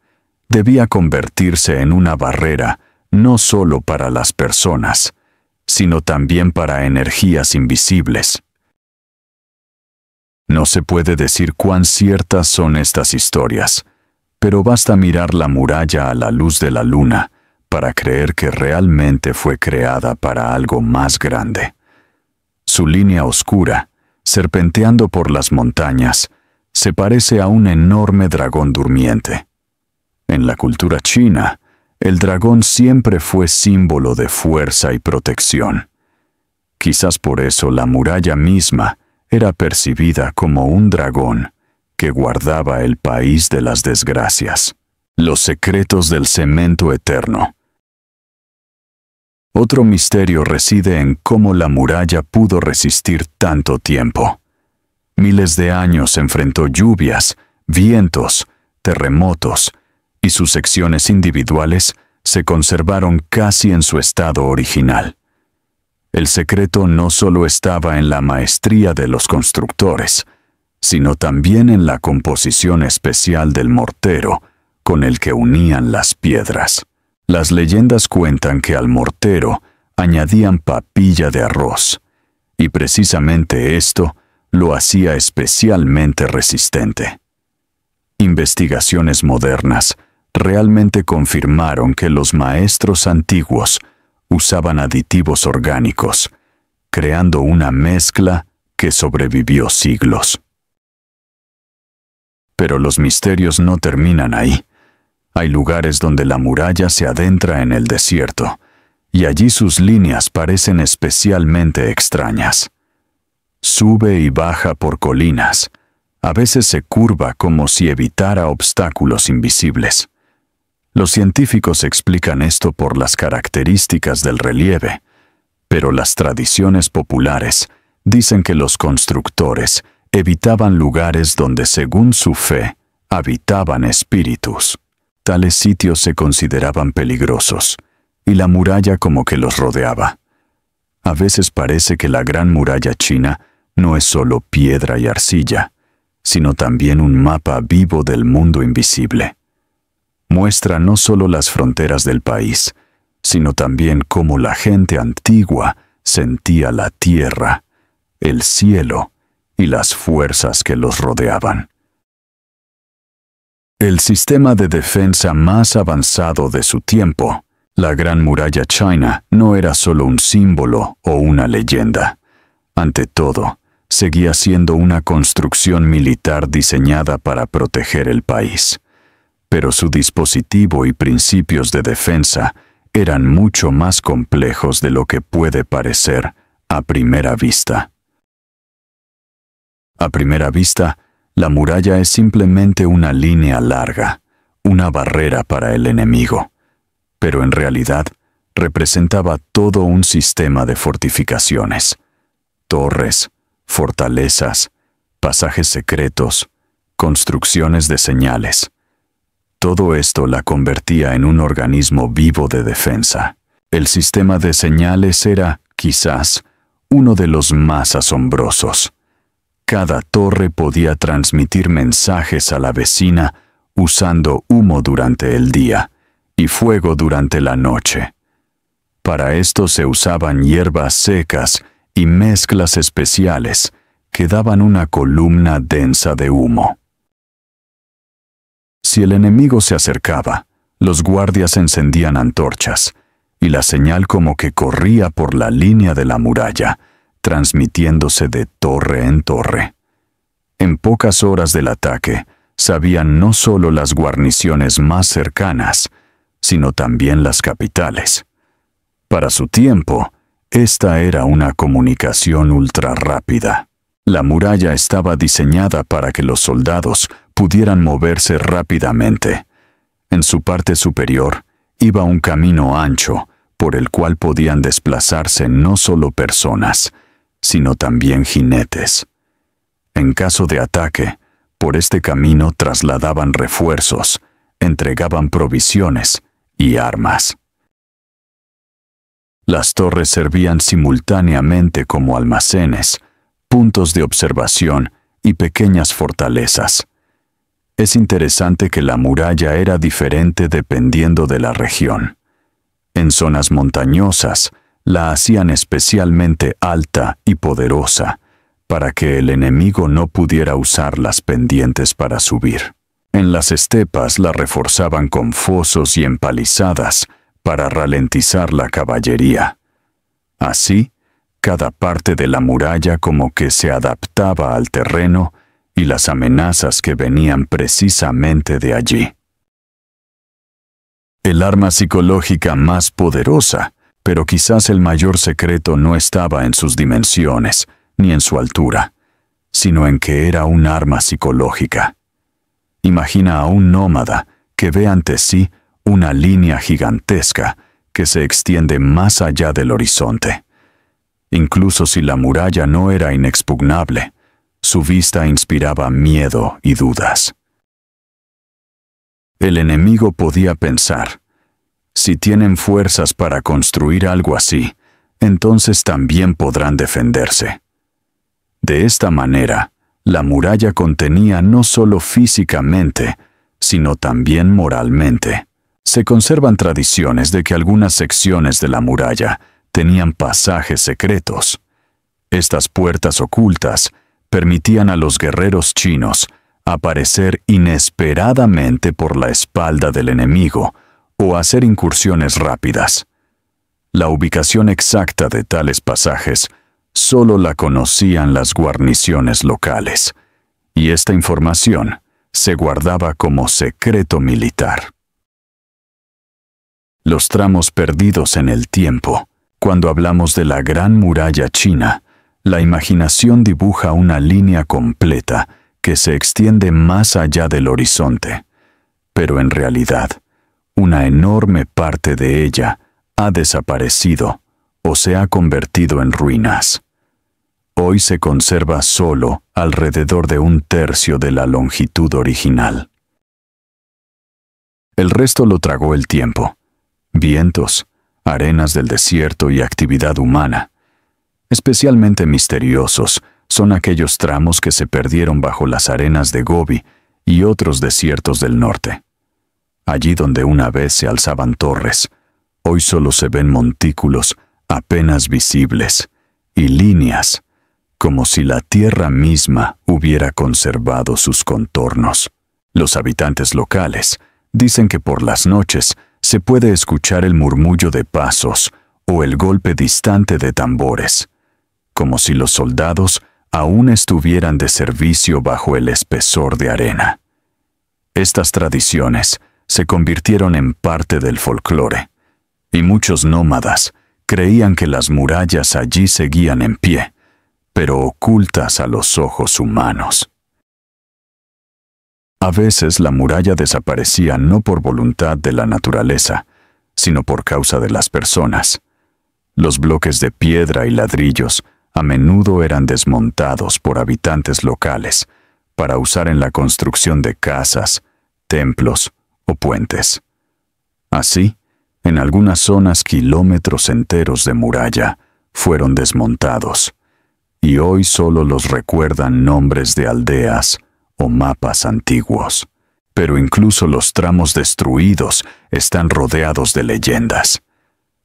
debía convertirse en una barrera no solo para las personas, sino también para energías invisibles. No se puede decir cuán ciertas son estas historias, pero basta mirar la muralla a la luz de la luna para creer que realmente fue creada para algo más grande. Su línea oscura, serpenteando por las montañas, se parece a un enorme dragón durmiente. En la cultura china, el dragón siempre fue símbolo de fuerza y protección. Quizás por eso la muralla misma era percibida como un dragón que guardaba el país de las desgracias. Los secretos del cemento eterno. Otro misterio reside en cómo la muralla pudo resistir tanto tiempo. Miles de años enfrentó lluvias, vientos, terremotos, y sus secciones individuales se conservaron casi en su estado original. El secreto no solo estaba en la maestría de los constructores, sino también en la composición especial del mortero con el que unían las piedras. Las leyendas cuentan que al mortero añadían papilla de arroz, y precisamente esto lo hacía especialmente resistente. Investigaciones modernas realmente confirmaron que los maestros antiguos usaban aditivos orgánicos, creando una mezcla que sobrevivió siglos. Pero los misterios no terminan ahí. Hay lugares donde la muralla se adentra en el desierto, y allí sus líneas parecen especialmente extrañas. Sube y baja por colinas, a veces se curva como si evitara obstáculos invisibles. Los científicos explican esto por las características del relieve, pero las tradiciones populares dicen que los constructores evitaban lugares donde, según su fe, habitaban espíritus. Tales sitios se consideraban peligrosos, y la muralla como que los rodeaba. A veces parece que la Gran Muralla China no es solo piedra y arcilla, sino también un mapa vivo del mundo invisible. Muestra no solo las fronteras del país, sino también cómo la gente antigua sentía la tierra, el cielo y las fuerzas que los rodeaban. El sistema de defensa más avanzado de su tiempo, la Gran Muralla China, no era solo un símbolo o una leyenda. Ante todo, seguía siendo una construcción militar diseñada para proteger el país. Pero su dispositivo y principios de defensa eran mucho más complejos de lo que puede parecer a primera vista. A primera vista, la muralla es simplemente una línea larga, una barrera para el enemigo, pero en realidad representaba todo un sistema de fortificaciones, torres, fortalezas, pasajes secretos, construcciones de señales. Todo esto la convertía en un organismo vivo de defensa. El sistema de señales era, quizás, uno de los más asombrosos. Cada torre podía transmitir mensajes a la vecina usando humo durante el día y fuego durante la noche. Para esto se usaban hierbas secas y mezclas especiales que daban una columna densa de humo. Si el enemigo se acercaba, los guardias encendían antorchas, y la señal como que corría por la línea de la muralla, transmitiéndose de torre en torre. En pocas horas del ataque, sabían no solo las guarniciones más cercanas, sino también las capitales. Para su tiempo, esta era una comunicación ultra rápida. La muralla estaba diseñada para que los soldados pudieran moverse rápidamente. En su parte superior iba un camino ancho por el cual podían desplazarse no solo personas, sino también jinetes. En caso de ataque, por este camino trasladaban refuerzos, entregaban provisiones y armas. Las torres servían simultáneamente como almacenes, puntos de observación y pequeñas fortalezas. Es interesante que la muralla era diferente dependiendo de la región. En zonas montañosas, la hacían especialmente alta y poderosa, para que el enemigo no pudiera usar las pendientes para subir. En las estepas la reforzaban con fosos y empalizadas para ralentizar la caballería. Así, cada parte de la muralla como que se adaptaba al terreno y las amenazas que venían precisamente de allí. El arma psicológica más poderosa, pero quizás el mayor secreto no estaba en sus dimensiones, ni en su altura, sino en que era un arma psicológica. Imagina a un nómada que ve ante sí una línea gigantesca que se extiende más allá del horizonte. Incluso si la muralla no era inexpugnable, su vista inspiraba miedo y dudas. El enemigo podía pensar, si tienen fuerzas para construir algo así, entonces también podrán defenderse. De esta manera, la muralla contenía no solo físicamente, sino también moralmente. Se conservan tradiciones de que algunas secciones de la muralla tenían pasajes secretos. Estas puertas ocultas permitían a los guerreros chinos aparecer inesperadamente por la espalda del enemigo o hacer incursiones rápidas. La ubicación exacta de tales pasajes solo la conocían las guarniciones locales, y esta información se guardaba como secreto militar. Los tramos perdidos en el tiempo. Cuando hablamos de la Gran Muralla China, la imaginación dibuja una línea completa que se extiende más allá del horizonte, pero en realidad, una enorme parte de ella ha desaparecido o se ha convertido en ruinas. Hoy se conserva solo alrededor de 1/3 de la longitud original. El resto lo tragó el tiempo, vientos, arenas del desierto y actividad humana. Especialmente misteriosos son aquellos tramos que se perdieron bajo las arenas de Gobi y otros desiertos del norte. Allí donde una vez se alzaban torres, hoy solo se ven montículos apenas visibles y líneas, como si la tierra misma hubiera conservado sus contornos. Los habitantes locales dicen que por las noches se puede escuchar el murmullo de pasos o el golpe distante de tambores, como si los soldados aún estuvieran de servicio bajo el espesor de arena. Estas tradiciones se convirtieron en parte del folclore, y muchos nómadas creían que las murallas allí seguían en pie, pero ocultas a los ojos humanos. A veces la muralla desaparecía no por voluntad de la naturaleza, sino por causa de las personas. Los bloques de piedra y ladrillos a menudo eran desmontados por habitantes locales para usar en la construcción de casas, templos o puentes. Así, en algunas zonas kilómetros enteros de muralla fueron desmontados, y hoy solo los recuerdan nombres de aldeas o mapas antiguos. Pero incluso los tramos destruidos están rodeados de leyendas.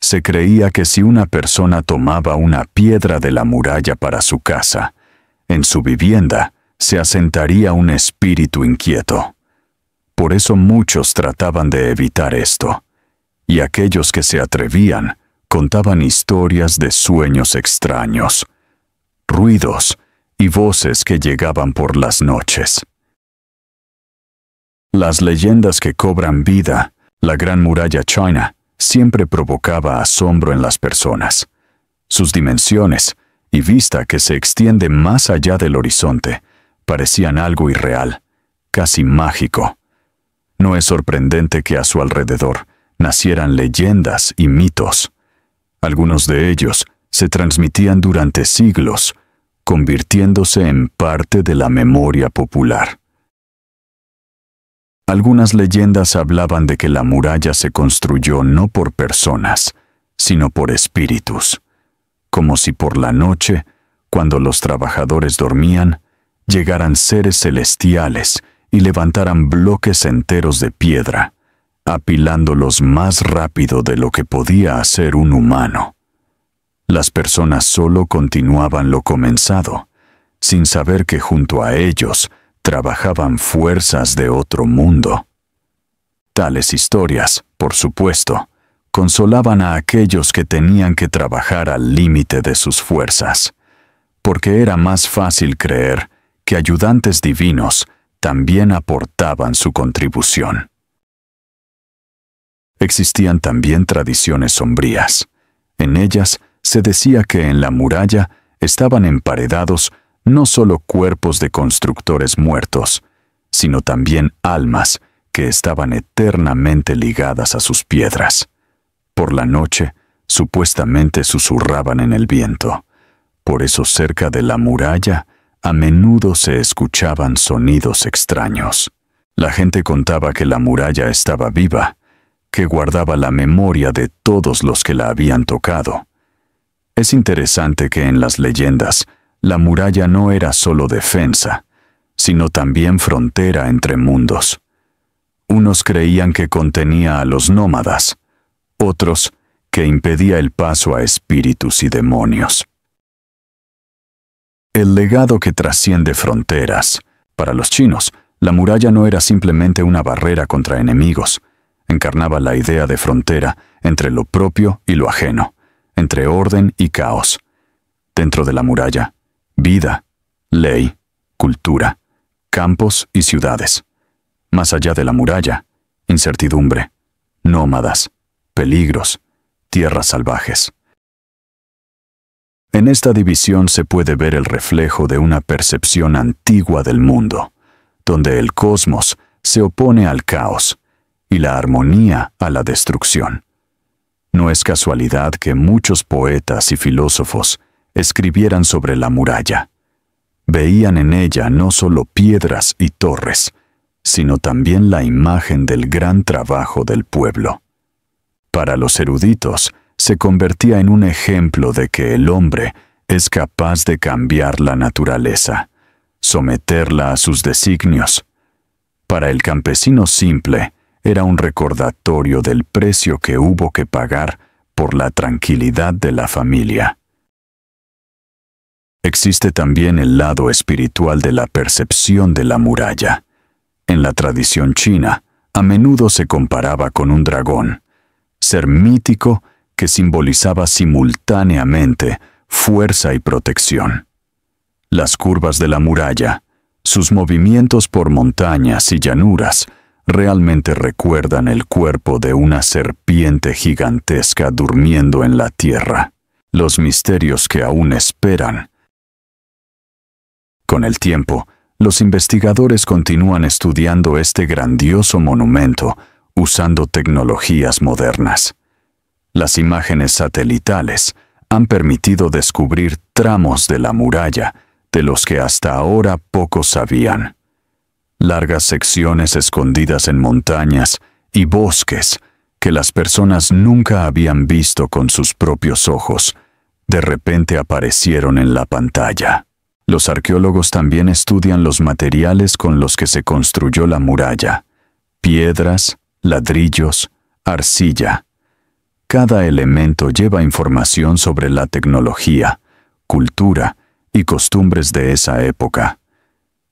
Se creía que si una persona tomaba una piedra de la muralla para su casa, en su vivienda se asentaría un espíritu inquieto. Por eso muchos trataban de evitar esto, y aquellos que se atrevían contaban historias de sueños extraños, ruidos y voces que llegaban por las noches. Las leyendas que cobran vida, la Gran Muralla China, siempre provocaba asombro en las personas. Sus dimensiones y vista que se extiende más allá del horizonte parecían algo irreal, casi mágico. No es sorprendente que a su alrededor nacieran leyendas y mitos. Algunos de ellos se transmitían durante siglos, convirtiéndose en parte de la memoria popular. Algunas leyendas hablaban de que la muralla se construyó no por personas, sino por espíritus, como si por la noche, cuando los trabajadores dormían, llegaran seres celestiales y levantaran bloques enteros de piedra, apilándolos más rápido de lo que podía hacer un humano. Las personas solo continuaban lo comenzado, sin saber que junto a ellos trabajaban fuerzas de otro mundo. Tales historias, por supuesto, consolaban a aquellos que tenían que trabajar al límite de sus fuerzas, porque era más fácil creer que ayudantes divinos también aportaban su contribución. Existían también tradiciones sombrías. En ellas se decía que en la muralla estaban emparedados no solo cuerpos de constructores muertos, sino también almas que estaban eternamente ligadas a sus piedras. Por la noche, supuestamente susurraban en el viento. Por eso cerca de la muralla, a menudo se escuchaban sonidos extraños. La gente contaba que la muralla estaba viva, que guardaba la memoria de todos los que la habían tocado. Es interesante que en las leyendas, la muralla no era solo defensa, sino también frontera entre mundos. Unos creían que contenía a los nómadas, otros que impedía el paso a espíritus y demonios. El legado que trasciende fronteras. Para los chinos, la muralla no era simplemente una barrera contra enemigos, encarnaba la idea de frontera entre lo propio y lo ajeno, entre orden y caos. Dentro de la muralla, vida, ley, cultura, campos y ciudades. Más allá de la muralla, incertidumbre, nómadas, peligros, tierras salvajes. En esta división se puede ver el reflejo de una percepción antigua del mundo, donde el cosmos se opone al caos y la armonía a la destrucción. No es casualidad que muchos poetas y filósofos escribieran sobre la muralla. Veían en ella no solo piedras y torres, sino también la imagen del gran trabajo del pueblo. Para los eruditos, se convertía en un ejemplo de que el hombre es capaz de cambiar la naturaleza, someterla a sus designios. Para el campesino simple, era un recordatorio del precio que hubo que pagar por la tranquilidad de la familia. Existe también el lado espiritual de la percepción de la muralla. En la tradición china, a menudo se comparaba con un dragón, ser mítico que simbolizaba simultáneamente fuerza y protección. Las curvas de la muralla, sus movimientos por montañas y llanuras, realmente recuerdan el cuerpo de una serpiente gigantesca durmiendo en la tierra, los misterios que aún esperan. Con el tiempo, los investigadores continúan estudiando este grandioso monumento usando tecnologías modernas. Las imágenes satelitales han permitido descubrir tramos de la muralla de los que hasta ahora pocos sabían. Largas secciones escondidas en montañas y bosques que las personas nunca habían visto con sus propios ojos, de repente aparecieron en la pantalla. Los arqueólogos también estudian los materiales con los que se construyó la muralla: piedras, ladrillos, arcilla. Cada elemento lleva información sobre la tecnología, cultura y costumbres de esa época.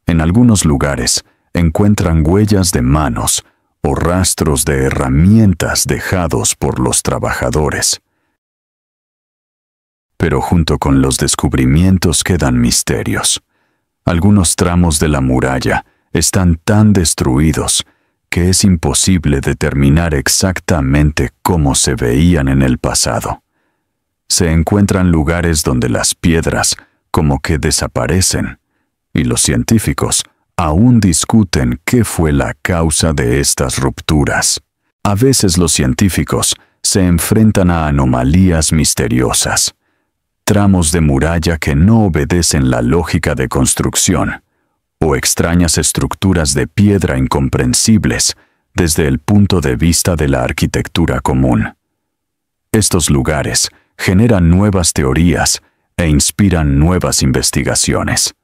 En algunos lugares encuentran huellas de manos o rastros de herramientas dejados por los trabajadores. Pero junto con los descubrimientos quedan misterios. Algunos tramos de la muralla están tan destruidos que es imposible determinar exactamente cómo se veían en el pasado. Se encuentran lugares donde las piedras como que desaparecen, y los científicos aún discuten qué fue la causa de estas rupturas. A veces los científicos se enfrentan a anomalías misteriosas, tramos de muralla que no obedecen la lógica de construcción, o extrañas estructuras de piedra incomprensibles desde el punto de vista de la arquitectura común. Estos lugares generan nuevas teorías e inspiran nuevas investigaciones.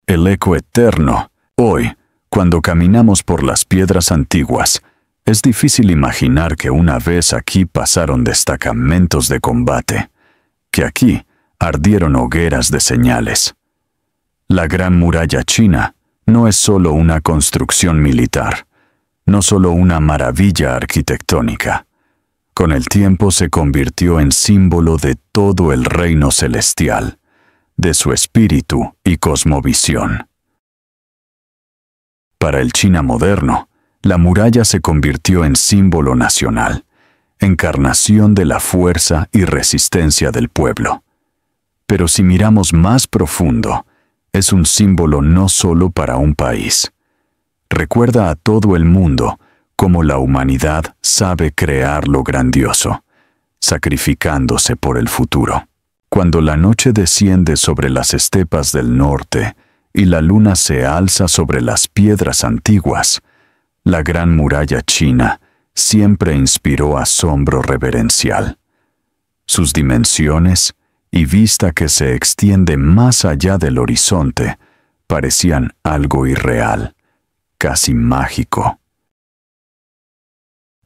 El eco eterno. Hoy, cuando caminamos por las piedras antiguas, es difícil imaginar que una vez aquí pasaron destacamentos de combate, que aquí ardieron hogueras de señales. La Gran Muralla China no es solo una construcción militar, no solo una maravilla arquitectónica. Con el tiempo se convirtió en símbolo de todo el reino celestial, de su espíritu y cosmovisión. Para el China moderno, la muralla se convirtió en símbolo nacional, encarnación de la fuerza y resistencia del pueblo. Pero si miramos más profundo, es un símbolo no solo para un país. Recuerda a todo el mundo cómo la humanidad sabe crear lo grandioso, sacrificándose por el futuro. Cuando la noche desciende sobre las estepas del norte y la luna se alza sobre las piedras antiguas, la Gran Muralla China siempre inspiró asombro reverencial. Sus dimensiones y vista que se extiende más allá del horizonte parecían algo irreal, casi mágico.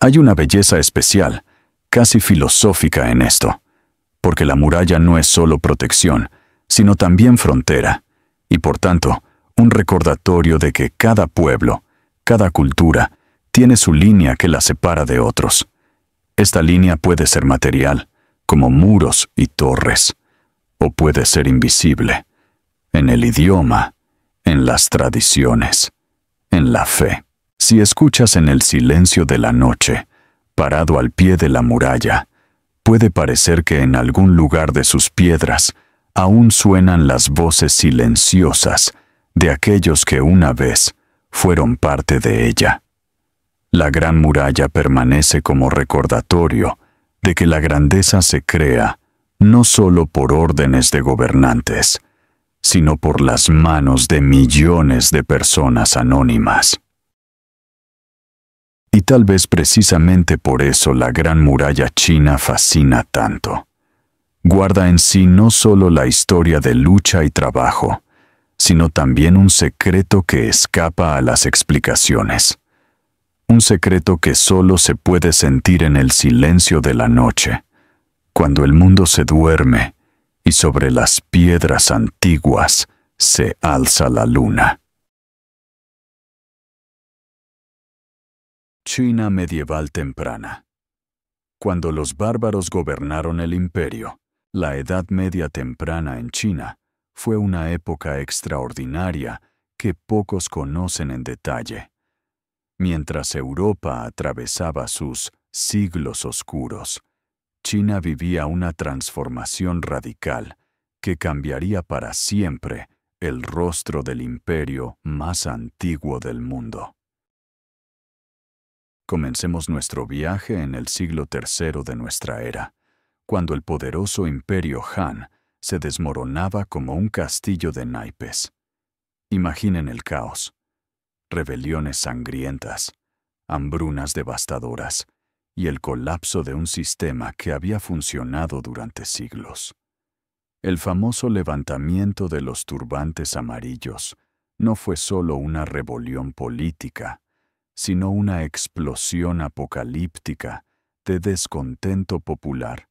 Hay una belleza especial, casi filosófica en esto, porque la muralla no es solo protección, sino también frontera, y por tanto, un recordatorio de que cada pueblo, cada cultura, tiene su línea que la separa de otros. Esta línea puede ser material, como muros y torres, o puede ser invisible, en el idioma, en las tradiciones, en la fe. Si escuchas en el silencio de la noche, parado al pie de la muralla, puede parecer que en algún lugar de sus piedras aún suenan las voces silenciosas de aquellos que una vez fueron parte de ella. La Gran Muralla permanece como recordatorio de que la grandeza se crea no solo por órdenes de gobernantes, sino por las manos de millones de personas anónimas. Y tal vez precisamente por eso la Gran Muralla China fascina tanto. Guarda en sí no solo la historia de lucha y trabajo, sino también un secreto que escapa a las explicaciones. Un secreto que solo se puede sentir en el silencio de la noche, cuando el mundo se duerme y sobre las piedras antiguas se alza la luna. China medieval temprana. Cuando los bárbaros gobernaron el imperio, la Edad Media temprana en China fue una época extraordinaria que pocos conocen en detalle. Mientras Europa atravesaba sus siglos oscuros, China vivía una transformación radical que cambiaría para siempre el rostro del imperio más antiguo del mundo. Comencemos nuestro viaje en el siglo III de nuestra era, cuando el poderoso imperio Han se desmoronaba como un castillo de naipes. Imaginen el caos. Rebeliones sangrientas, hambrunas devastadoras y el colapso de un sistema que había funcionado durante siglos. El famoso levantamiento de los turbantes amarillos no fue solo una rebelión política, sino una explosión apocalíptica de descontento popular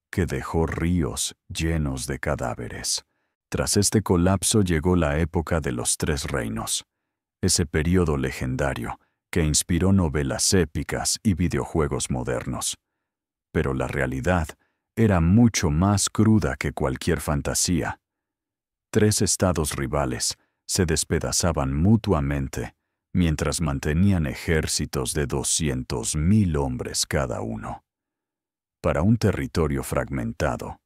que dejó ríos llenos de cadáveres. Tras este colapso llegó la época de los Tres Reinos, ese período legendario que inspiró novelas épicas y videojuegos modernos. Pero la realidad era mucho más cruda que cualquier fantasía. Tres estados rivales se despedazaban mutuamente mientras mantenían ejércitos de 200.000 hombres cada uno. Para un territorio fragmentado,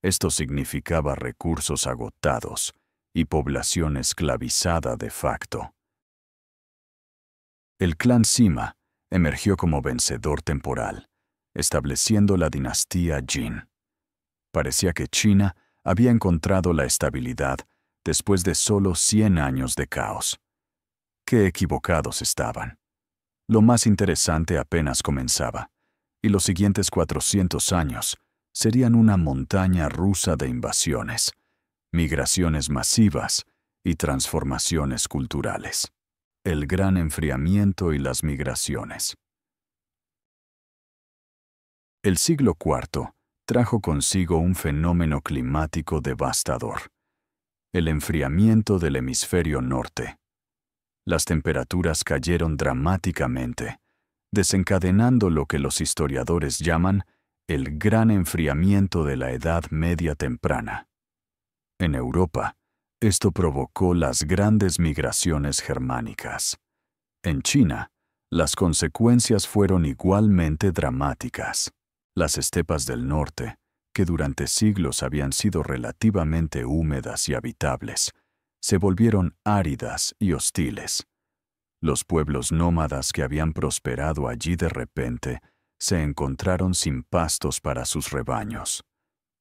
esto significaba recursos agotados y población esclavizada de facto. El clan Sima emergió como vencedor temporal, estableciendo la dinastía Jin. Parecía que China había encontrado la estabilidad después de solo 100 años de caos. Qué equivocados estaban. Lo más interesante apenas comenzaba, y los siguientes 400 años serían una montaña rusa de invasiones, migraciones masivas y transformaciones culturales. El gran enfriamiento y las migraciones. El siglo IV trajo consigo un fenómeno climático devastador: el enfriamiento del hemisferio norte. Las temperaturas cayeron dramáticamente, desencadenando lo que los historiadores llaman el gran enfriamiento de la Edad Media temprana. En Europa, esto provocó las grandes migraciones germánicas. En China, las consecuencias fueron igualmente dramáticas. Las estepas del norte, que durante siglos habían sido relativamente húmedas y habitables, se volvieron áridas y hostiles. Los pueblos nómadas que habían prosperado allí de repente se encontraron sin pastos para sus rebaños.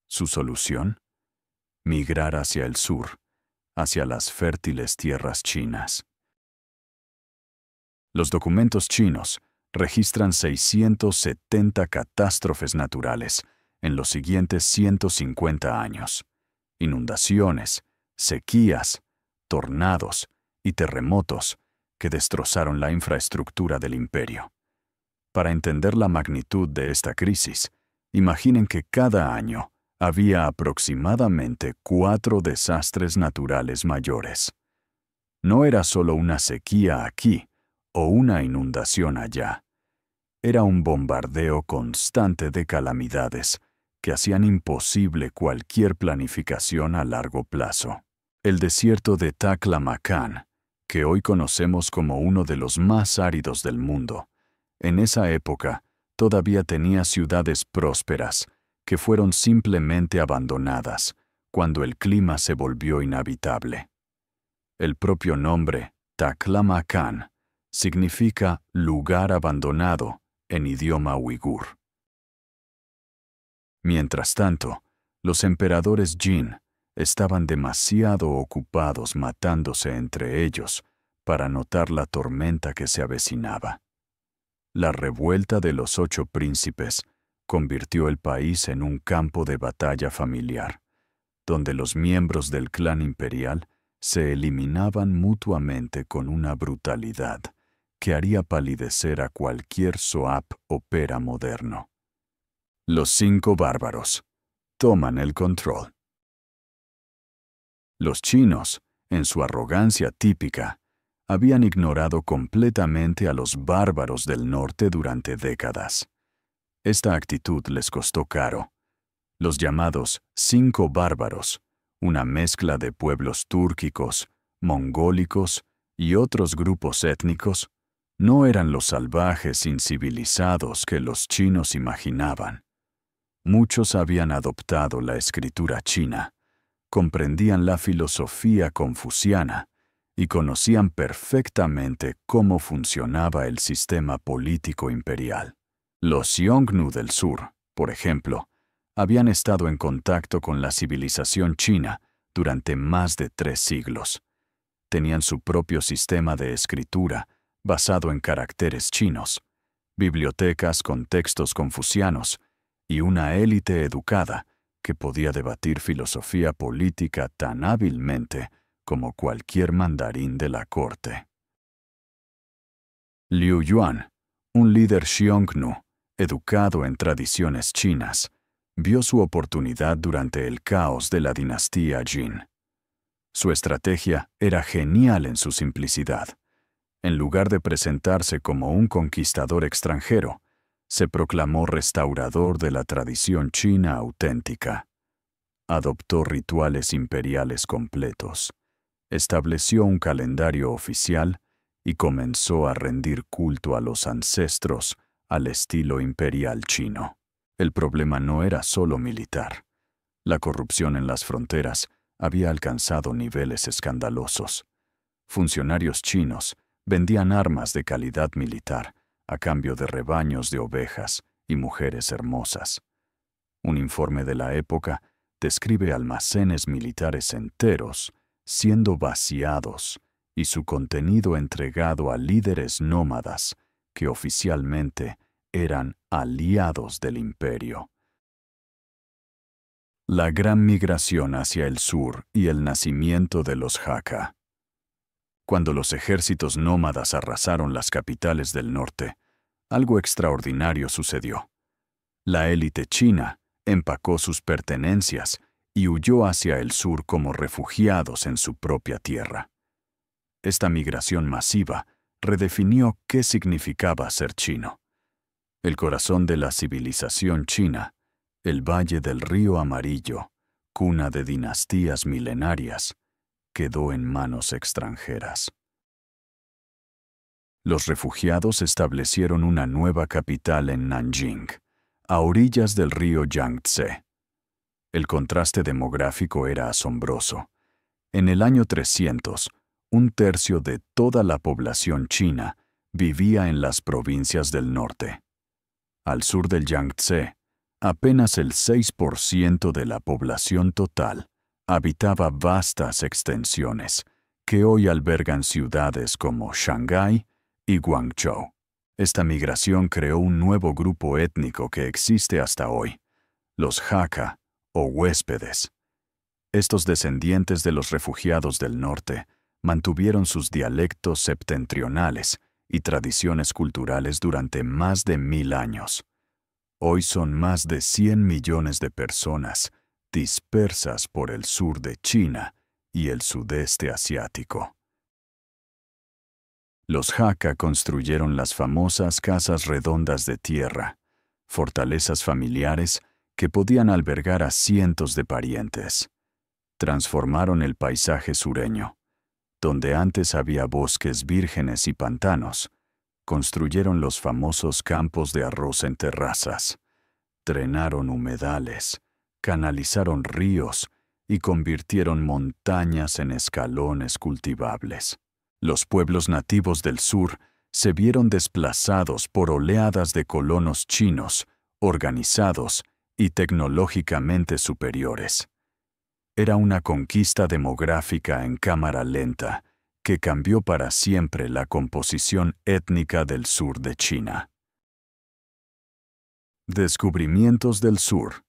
¿Su solución? Migrar hacia el sur, hacia las fértiles tierras chinas. Los documentos chinos registran 670 catástrofes naturales en los siguientes 150 años: inundaciones, sequías, tornados y terremotos que destrozaron la infraestructura del imperio. Para entender la magnitud de esta crisis, imaginen que cada año había aproximadamente 4 desastres naturales mayores. No era solo una sequía aquí o una inundación allá. Era un bombardeo constante de calamidades que hacían imposible cualquier planificación a largo plazo. El desierto de Taklamakan, que hoy conocemos como uno de los más áridos del mundo, en esa época todavía tenía ciudades prósperas que fueron simplemente abandonadas cuando el clima se volvió inhabitable. El propio nombre, Taklamakan, significa lugar abandonado en idioma uigur. Mientras tanto, los emperadores Jin estaban demasiado ocupados matándose entre ellos para notar la tormenta que se avecinaba. La revuelta de los 8 príncipes convirtió el país en un campo de batalla familiar, donde los miembros del clan imperial se eliminaban mutuamente con una brutalidad que haría palidecer a cualquier soap opera moderno. Los 5 bárbaros toman el control. Los chinos, en su arrogancia típica, habían ignorado completamente a los bárbaros del norte durante décadas. Esta actitud les costó caro. Los llamados 5 bárbaros, una mezcla de pueblos túrquicos, mongólicos y otros grupos étnicos, no eran los salvajes incivilizados que los chinos imaginaban. Muchos habían adoptado la escritura china, comprendían la filosofía confuciana y conocían perfectamente cómo funcionaba el sistema político imperial. Los Xiongnu del sur, por ejemplo, habían estado en contacto con la civilización china durante más de 3 siglos. Tenían su propio sistema de escritura basado en caracteres chinos, bibliotecas con textos confucianos y una élite educada que podía debatir filosofía política tan hábilmente como cualquier mandarín de la corte. Liu Yuan, un líder Xiongnu, educado en tradiciones chinas, vio su oportunidad durante el caos de la dinastía Jin. Su estrategia era genial en su simplicidad. En lugar de presentarse como un conquistador extranjero, se proclamó restaurador de la tradición china auténtica. Adoptó rituales imperiales completos, estableció un calendario oficial y comenzó a rendir culto a los ancestros al estilo imperial chino. El problema no era solo militar. La corrupción en las fronteras había alcanzado niveles escandalosos. Funcionarios chinos vendían armas de calidad militar a cambio de rebaños de ovejas y mujeres hermosas. Un informe de la época describe almacenes militares enteros siendo vaciados y su contenido entregado a líderes nómadas que oficialmente eran aliados del imperio. La gran migración hacia el sur y el nacimiento de los Hakka. Cuando los ejércitos nómadas arrasaron las capitales del norte, algo extraordinario sucedió. La élite china empacó sus pertenencias y huyó hacia el sur como refugiados en su propia tierra. Esta migración masiva redefinió qué significaba ser chino. El corazón de la civilización china, el Valle del Río Amarillo, cuna de dinastías milenarias, quedó en manos extranjeras. Los refugiados establecieron una nueva capital en Nanjing, a orillas del río Yangtze. El contraste demográfico era asombroso. En el año 300, un tercio de toda la población china vivía en las provincias del norte. Al sur del Yangtze, apenas el 6% de la población total habitaba vastas extensiones que hoy albergan ciudades como Shanghái y Guangzhou. Esta migración creó un nuevo grupo étnico que existe hasta hoy, los Hakka o huéspedes. Estos descendientes de los refugiados del norte mantuvieron sus dialectos septentrionales y tradiciones culturales durante más de 1000 años. Hoy son más de 100 millones de personas dispersas por el sur de China y el sudeste asiático. Los Hakka construyeron las famosas casas redondas de tierra, fortalezas familiares que podían albergar a cientos de parientes. Transformaron el paisaje sureño, donde antes había bosques vírgenes y pantanos. Construyeron los famosos campos de arroz en terrazas, drenaron humedales, canalizaron ríos y convirtieron montañas en escalones cultivables. Los pueblos nativos del sur se vieron desplazados por oleadas de colonos chinos, organizados y tecnológicamente superiores. Era una conquista demográfica en cámara lenta que cambió para siempre la composición étnica del sur de China. Descubrimientos del sur,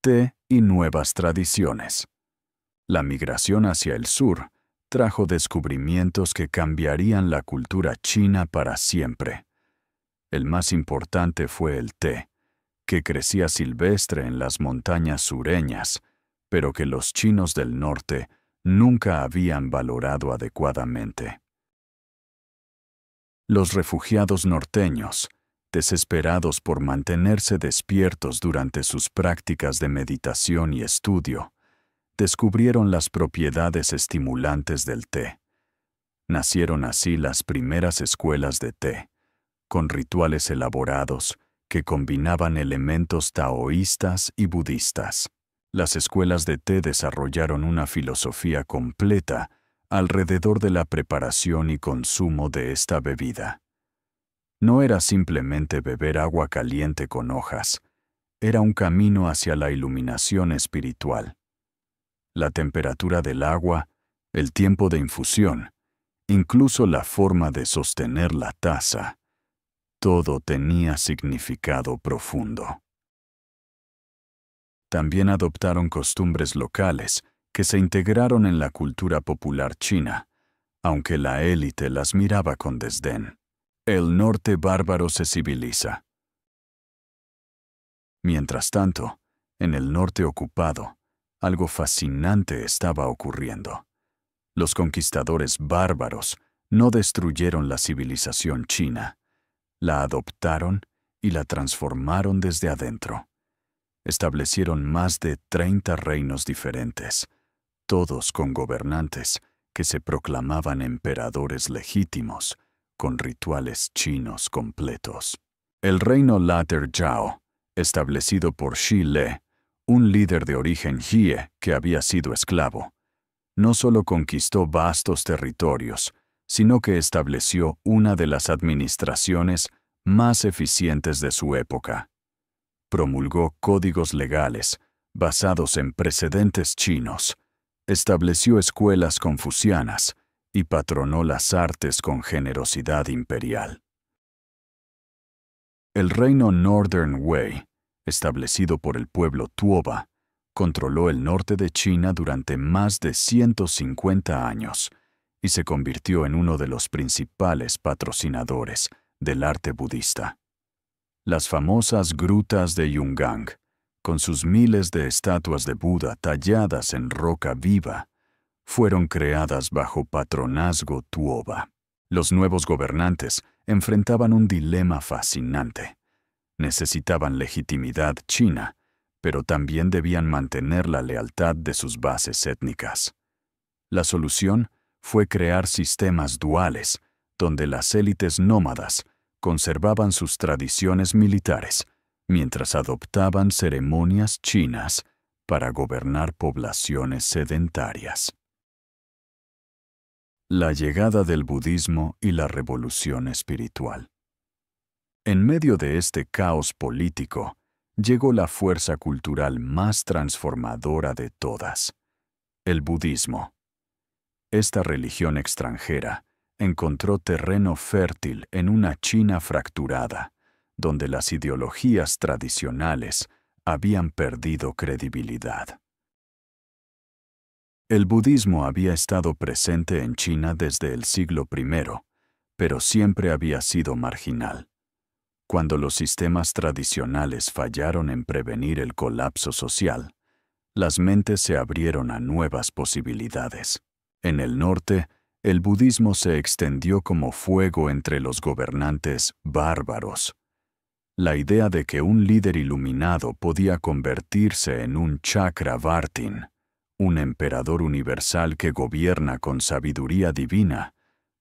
té y nuevas tradiciones. La migración hacia el sur trajo descubrimientos que cambiarían la cultura china para siempre. El más importante fue el té, que crecía silvestre en las montañas sureñas, pero que los chinos del norte nunca habían valorado adecuadamente. Los refugiados norteños, desesperados por mantenerse despiertos durante sus prácticas de meditación y estudio, descubrieron las propiedades estimulantes del té. Nacieron así las primeras escuelas de té, con rituales elaborados que combinaban elementos taoístas y budistas. Las escuelas de té desarrollaron una filosofía completa alrededor de la preparación y consumo de esta bebida. No era simplemente beber agua caliente con hojas, era un camino hacia la iluminación espiritual. La temperatura del agua, el tiempo de infusión, incluso la forma de sostener la taza, todo tenía significado profundo. También adoptaron costumbres locales que se integraron en la cultura popular china, aunque la élite las miraba con desdén. El norte bárbaro se civiliza. Mientras tanto, en el norte ocupado, algo fascinante estaba ocurriendo. Los conquistadores bárbaros no destruyeron la civilización china, la adoptaron y la transformaron desde adentro. Establecieron más de 30 reinos diferentes, todos con gobernantes que se proclamaban emperadores legítimos, con rituales chinos completos. El reino Later Zhao, establecido por Xi Le, un líder de origen Jie que había sido esclavo, no solo conquistó vastos territorios, sino que estableció una de las administraciones más eficientes de su época. Promulgó códigos legales basados en precedentes chinos, estableció escuelas confucianas y patronó las artes con generosidad imperial. El reino Northern Wei, establecido por el pueblo Tuoba, controló el norte de China durante más de 150 años y se convirtió en uno de los principales patrocinadores del arte budista. Las famosas grutas de Yungang, con sus miles de estatuas de Buda talladas en roca viva, fueron creadas bajo patronazgo Tuoba. Los nuevos gobernantes enfrentaban un dilema fascinante. Necesitaban legitimidad china, pero también debían mantener la lealtad de sus bases étnicas. La solución fue crear sistemas duales, donde las élites nómadas conservaban sus tradiciones militares, mientras adoptaban ceremonias chinas para gobernar poblaciones sedentarias. La llegada del budismo y la revolución espiritual. En medio de este caos político, llegó la fuerza cultural más transformadora de todas, el budismo. Esta religión extranjera encontró terreno fértil en una China fracturada, donde las ideologías tradicionales habían perdido credibilidad. El budismo había estado presente en China desde el siglo I, pero siempre había sido marginal. Cuando los sistemas tradicionales fallaron en prevenir el colapso social, las mentes se abrieron a nuevas posibilidades. En el norte, el budismo se extendió como fuego entre los gobernantes bárbaros. La idea de que un líder iluminado podía convertirse en un Chakravartin, un emperador universal que gobierna con sabiduría divina,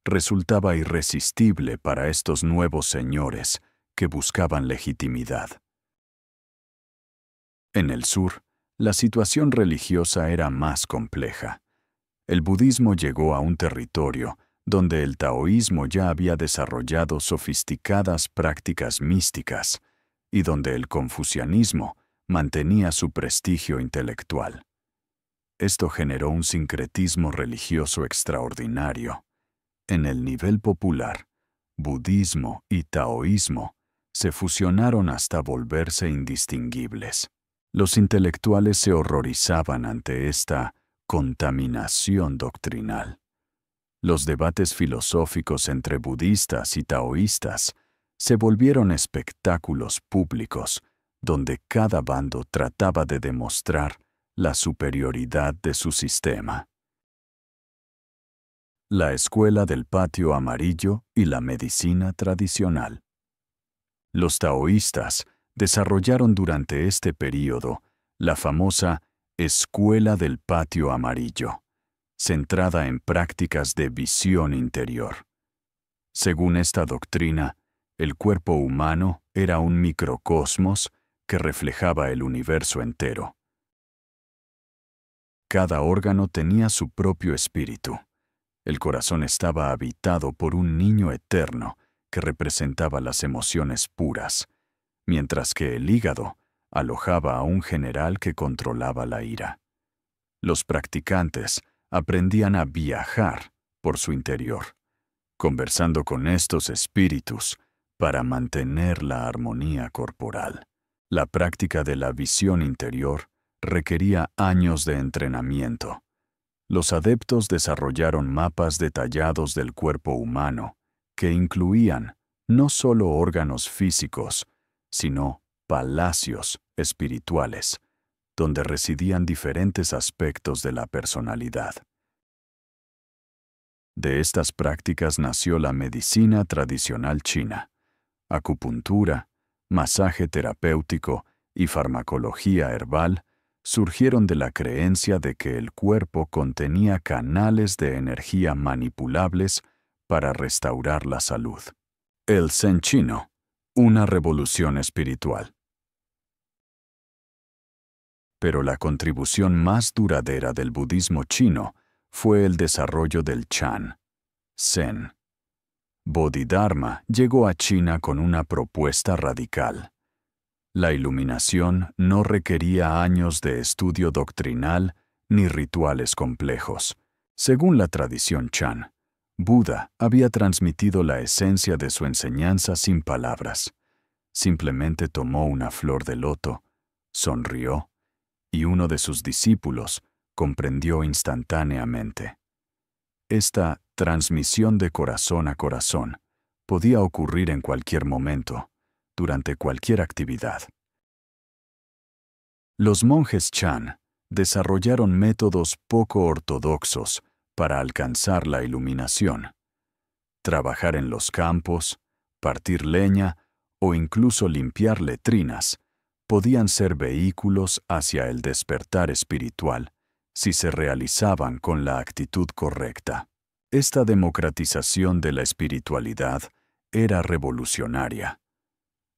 resultaba irresistible para estos nuevos señores que buscaban legitimidad. En el sur, la situación religiosa era más compleja. El budismo llegó a un territorio donde el taoísmo ya había desarrollado sofisticadas prácticas místicas y donde el confucianismo mantenía su prestigio intelectual. Esto generó un sincretismo religioso extraordinario. En el nivel popular, budismo y taoísmo se fusionaron hasta volverse indistinguibles. Los intelectuales se horrorizaban ante esta contaminación doctrinal. Los debates filosóficos entre budistas y taoístas se volvieron espectáculos públicos, donde cada bando trataba de demostrar la superioridad de su sistema. La escuela del patio amarillo y la medicina tradicional. Los taoístas desarrollaron durante este período la famosa escuela del patio amarillo, centrada en prácticas de visión interior. Según esta doctrina, el cuerpo humano era un microcosmos que reflejaba el universo entero. Cada órgano tenía su propio espíritu. El corazón estaba habitado por un niño eterno que representaba las emociones puras, mientras que el hígado alojaba a un general que controlaba la ira. Los practicantes aprendían a viajar por su interior, conversando con estos espíritus para mantener la armonía corporal. La práctica de la visión interior requería años de entrenamiento. Los adeptos desarrollaron mapas detallados del cuerpo humano, que incluían no solo órganos físicos, sino palacios espirituales, donde residían diferentes aspectos de la personalidad. De estas prácticas nació la medicina tradicional china, acupuntura, masaje terapéutico y farmacología herbal surgieron de la creencia de que el cuerpo contenía canales de energía manipulables para restaurar la salud. El Zen chino, una revolución espiritual. Pero la contribución más duradera del budismo chino fue el desarrollo del Chan, Zen. Bodhidharma llegó a China con una propuesta radical. La iluminación no requería años de estudio doctrinal ni rituales complejos. Según la tradición Chan, Buda había transmitido la esencia de su enseñanza sin palabras. Simplemente tomó una flor de loto, sonrió, y uno de sus discípulos comprendió instantáneamente. Esta transmisión de corazón a corazón podía ocurrir en cualquier momento, durante cualquier actividad. Los monjes Chan desarrollaron métodos poco ortodoxos para alcanzar la iluminación. Trabajar en los campos, partir leña o incluso limpiar letrinas podían ser vehículos hacia el despertar espiritual si se realizaban con la actitud correcta. Esta democratización de la espiritualidad era revolucionaria.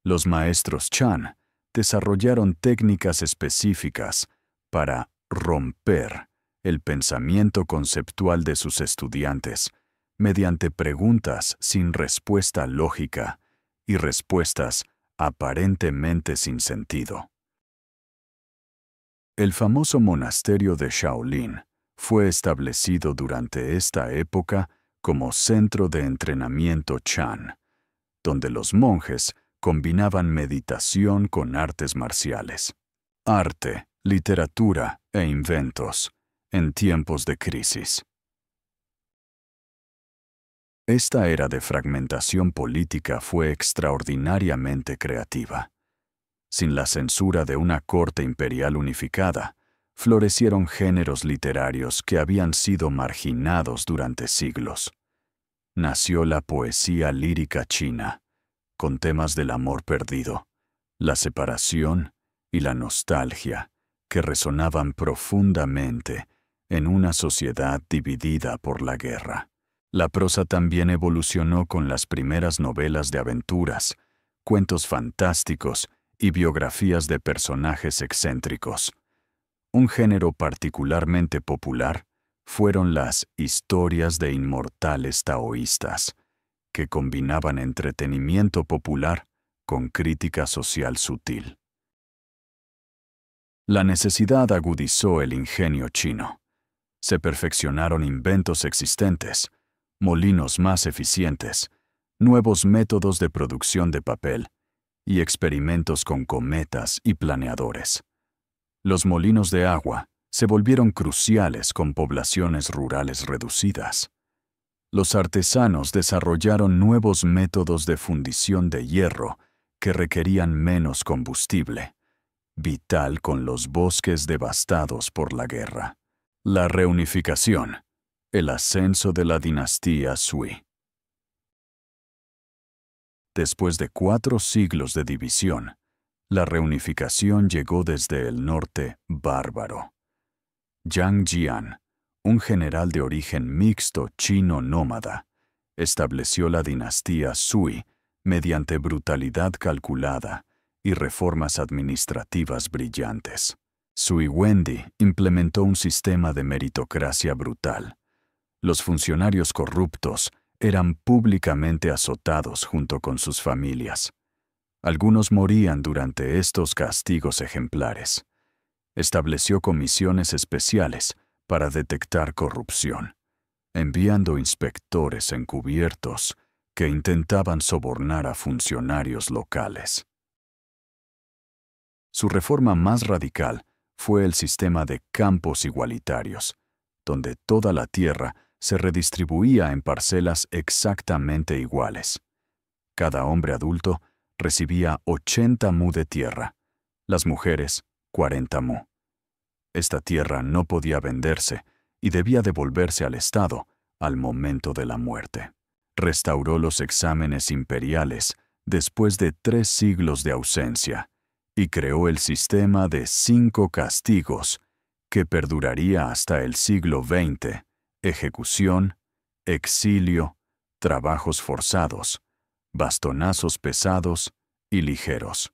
Los maestros Chan desarrollaron técnicas específicas para romper el pensamiento conceptual de sus estudiantes mediante preguntas sin respuesta lógica y respuestas aparentemente sin sentido. El famoso monasterio de Shaolin fue establecido durante esta época como centro de entrenamiento Chan, donde los monjes combinaban meditación con artes marciales, arte, literatura e inventos en tiempos de crisis. Esta era de fragmentación política fue extraordinariamente creativa. Sin la censura de una corte imperial unificada, florecieron géneros literarios que habían sido marginados durante siglos. Nació la poesía lírica china, con temas del amor perdido, la separación y la nostalgia, que resonaban profundamente en una sociedad dividida por la guerra. La prosa también evolucionó con las primeras novelas de aventuras, cuentos fantásticos y biografías de personajes excéntricos. Un género particularmente popular fueron las historias de inmortales taoístas, que combinaban entretenimiento popular con crítica social sutil. La necesidad agudizó el ingenio chino. Se perfeccionaron inventos existentes, molinos más eficientes, nuevos métodos de producción de papel y experimentos con cometas y planeadores. Los molinos de agua se volvieron cruciales con poblaciones rurales reducidas. Los artesanos desarrollaron nuevos métodos de fundición de hierro que requerían menos combustible, vital con los bosques devastados por la guerra. La reunificación, el ascenso de la dinastía Sui. Después de 4 siglos de división, la reunificación llegó desde el norte bárbaro. Yang Jian, un general de origen mixto chino nómada, estableció la dinastía Sui mediante brutalidad calculada y reformas administrativas brillantes. Sui Wendi implementó un sistema de meritocracia brutal. Los funcionarios corruptos eran públicamente azotados junto con sus familias. Algunos morían durante estos castigos ejemplares. Estableció comisiones especiales para detectar corrupción, enviando inspectores encubiertos que intentaban sobornar a funcionarios locales. Su reforma más radical fue el sistema de campos igualitarios, donde toda la tierra se redistribuía en parcelas exactamente iguales. Cada hombre adulto recibía 80 mu de tierra, las mujeres 40 mu. Esta tierra no podía venderse y debía devolverse al Estado al momento de la muerte. Restauró los exámenes imperiales después de 3 siglos de ausencia y creó el sistema de 5 castigos que perduraría hasta el siglo XX: ejecución, exilio, trabajos forzados, bastonazos pesados y ligeros.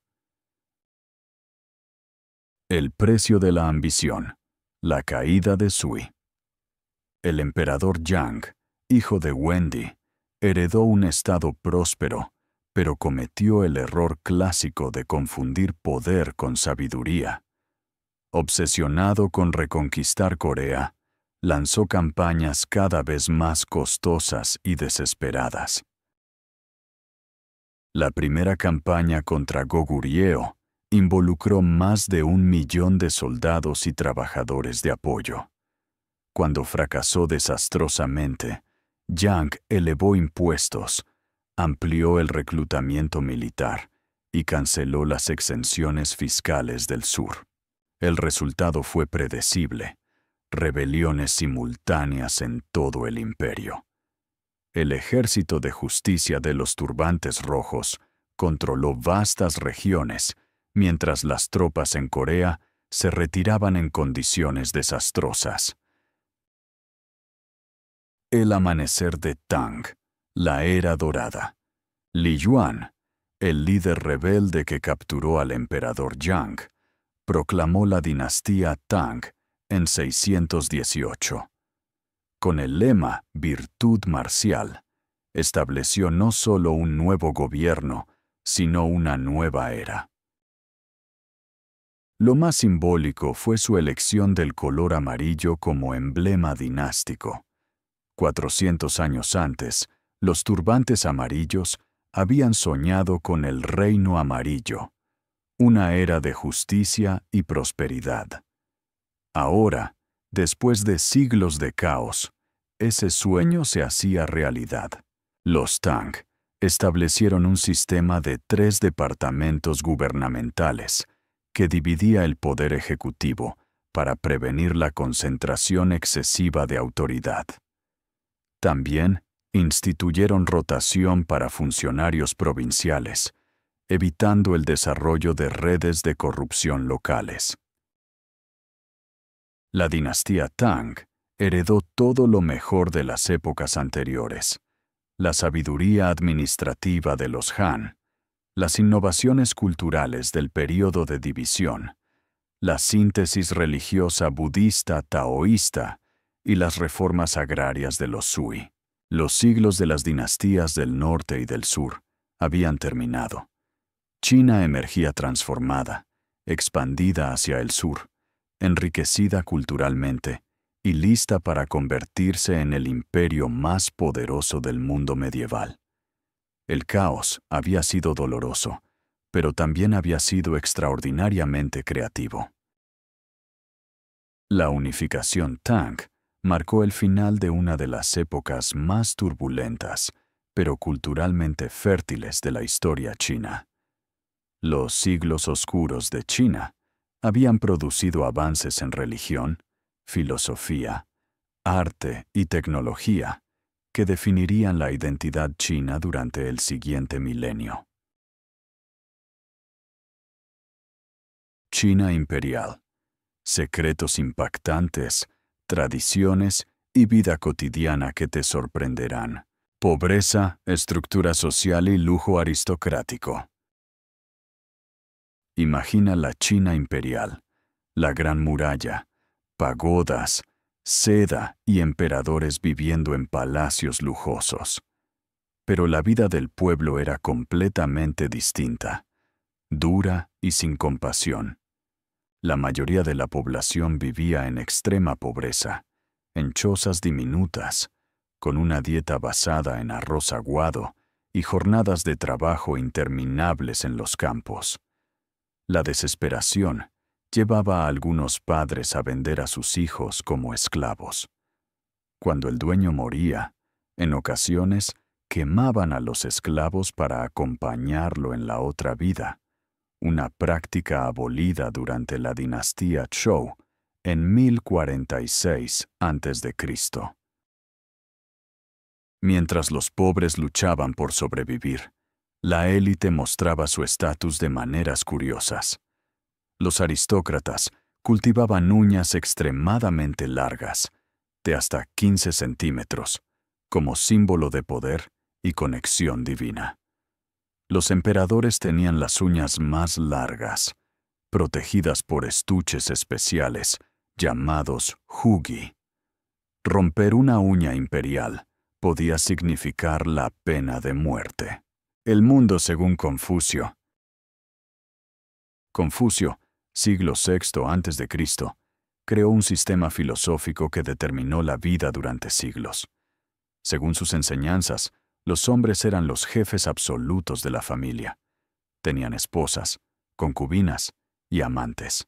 El precio de la ambición. La caída de Sui. El emperador Yang, hijo de Wendy, heredó un estado próspero, pero cometió el error clásico de confundir poder con sabiduría. Obsesionado con reconquistar Corea, lanzó campañas cada vez más costosas y desesperadas. La primera campaña contra Goguryeo involucró más de 1 millón de soldados y trabajadores de apoyo. Cuando fracasó desastrosamente, Yang elevó impuestos, amplió el reclutamiento militar y canceló las exenciones fiscales del sur. El resultado fue predecible: rebeliones simultáneas en todo el imperio. El ejército de justicia de los turbantes rojos controló vastas regiones, mientras las tropas en Corea se retiraban en condiciones desastrosas. El amanecer de Tang, la era dorada. Li Yuan, el líder rebelde que capturó al emperador Yang, proclamó la dinastía Tang en 618. Con el lema Virtud marcial, estableció no solo un nuevo gobierno, sino una nueva era. Lo más simbólico fue su elección del color amarillo como emblema dinástico. 400 años antes, los turbantes amarillos habían soñado con el reino amarillo, una era de justicia y prosperidad. Ahora, después de siglos de caos, ese sueño se hacía realidad. Los Tang establecieron un sistema de 3 departamentos gubernamentales que dividía el poder ejecutivo para prevenir la concentración excesiva de autoridad. También instituyeron rotación para funcionarios provinciales, evitando el desarrollo de redes de corrupción locales. La dinastía Tang heredó todo lo mejor de las épocas anteriores: la sabiduría administrativa de los Han, las innovaciones culturales del período de división, la síntesis religiosa budista-taoísta y las reformas agrarias de los Sui. Los siglos de las dinastías del norte y del sur habían terminado. China emergía transformada, expandida hacia el sur, enriquecida culturalmente y lista para convertirse en el imperio más poderoso del mundo medieval. El caos había sido doloroso, pero también había sido extraordinariamente creativo. La unificación Tang marcó el final de una de las épocas más turbulentas, pero culturalmente fértiles de la historia china. Los siglos oscuros de China habían producido avances en religión, filosofía, arte y tecnología que definirían la identidad china durante el siguiente milenio. China imperial. Secretos impactantes, tradiciones y vida cotidiana que te sorprenderán. Pobreza, estructura social y lujo aristocrático. Imagina la China imperial, la Gran Muralla, pagodas, seda y emperadores viviendo en palacios lujosos. Pero la vida del pueblo era completamente distinta, dura y sin compasión. La mayoría de la población vivía en extrema pobreza, en chozas diminutas, con una dieta basada en arroz aguado y jornadas de trabajo interminables en los campos. La desesperación llevaba a algunos padres a vender a sus hijos como esclavos. Cuando el dueño moría, en ocasiones quemaban a los esclavos para acompañarlo en la otra vida, una práctica abolida durante la dinastía Zhou en 1046 a.C. Mientras los pobres luchaban por sobrevivir, la élite mostraba su estatus de maneras curiosas. Los aristócratas cultivaban uñas extremadamente largas, de hasta 15 centímetros, como símbolo de poder y conexión divina. Los emperadores tenían las uñas más largas, protegidas por estuches especiales llamados hugi. Romper una uña imperial podía significar la pena de muerte. El mundo según Confucio. Confucio, siglo VI a.C., creó un sistema filosófico que determinó la vida durante siglos. Según sus enseñanzas, los hombres eran los jefes absolutos de la familia. Tenían esposas, concubinas y amantes.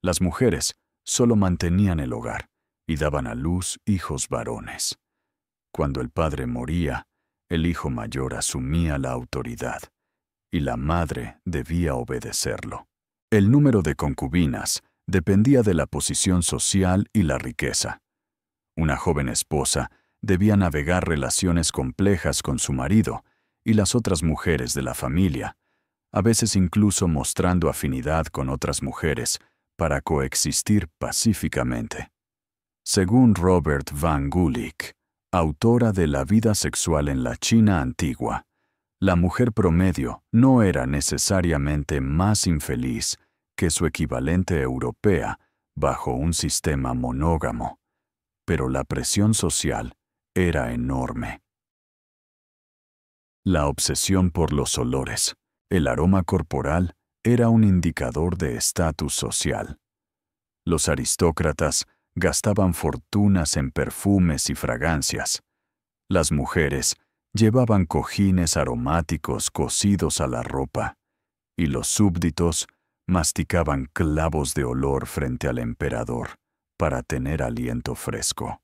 Las mujeres solo mantenían el hogar y daban a luz hijos varones. Cuando el padre moría, el hijo mayor asumía la autoridad y la madre debía obedecerlo. El número de concubinas dependía de la posición social y la riqueza. Una joven esposa debía navegar relaciones complejas con su marido y las otras mujeres de la familia, a veces incluso mostrando afinidad con otras mujeres para coexistir pacíficamente. Según Robert Van Gulik, autora de La vida sexual en la China antigua, la mujer promedio no era necesariamente más infeliz que su equivalente europea bajo un sistema monógamo, pero la presión social era enorme. La obsesión por los olores, el aroma corporal, era un indicador de estatus social. Los aristócratas gastaban fortunas en perfumes y fragancias. Las mujeres llevaban cojines aromáticos cosidos a la ropa, y los súbditos masticaban clavos de olor frente al emperador para tener aliento fresco.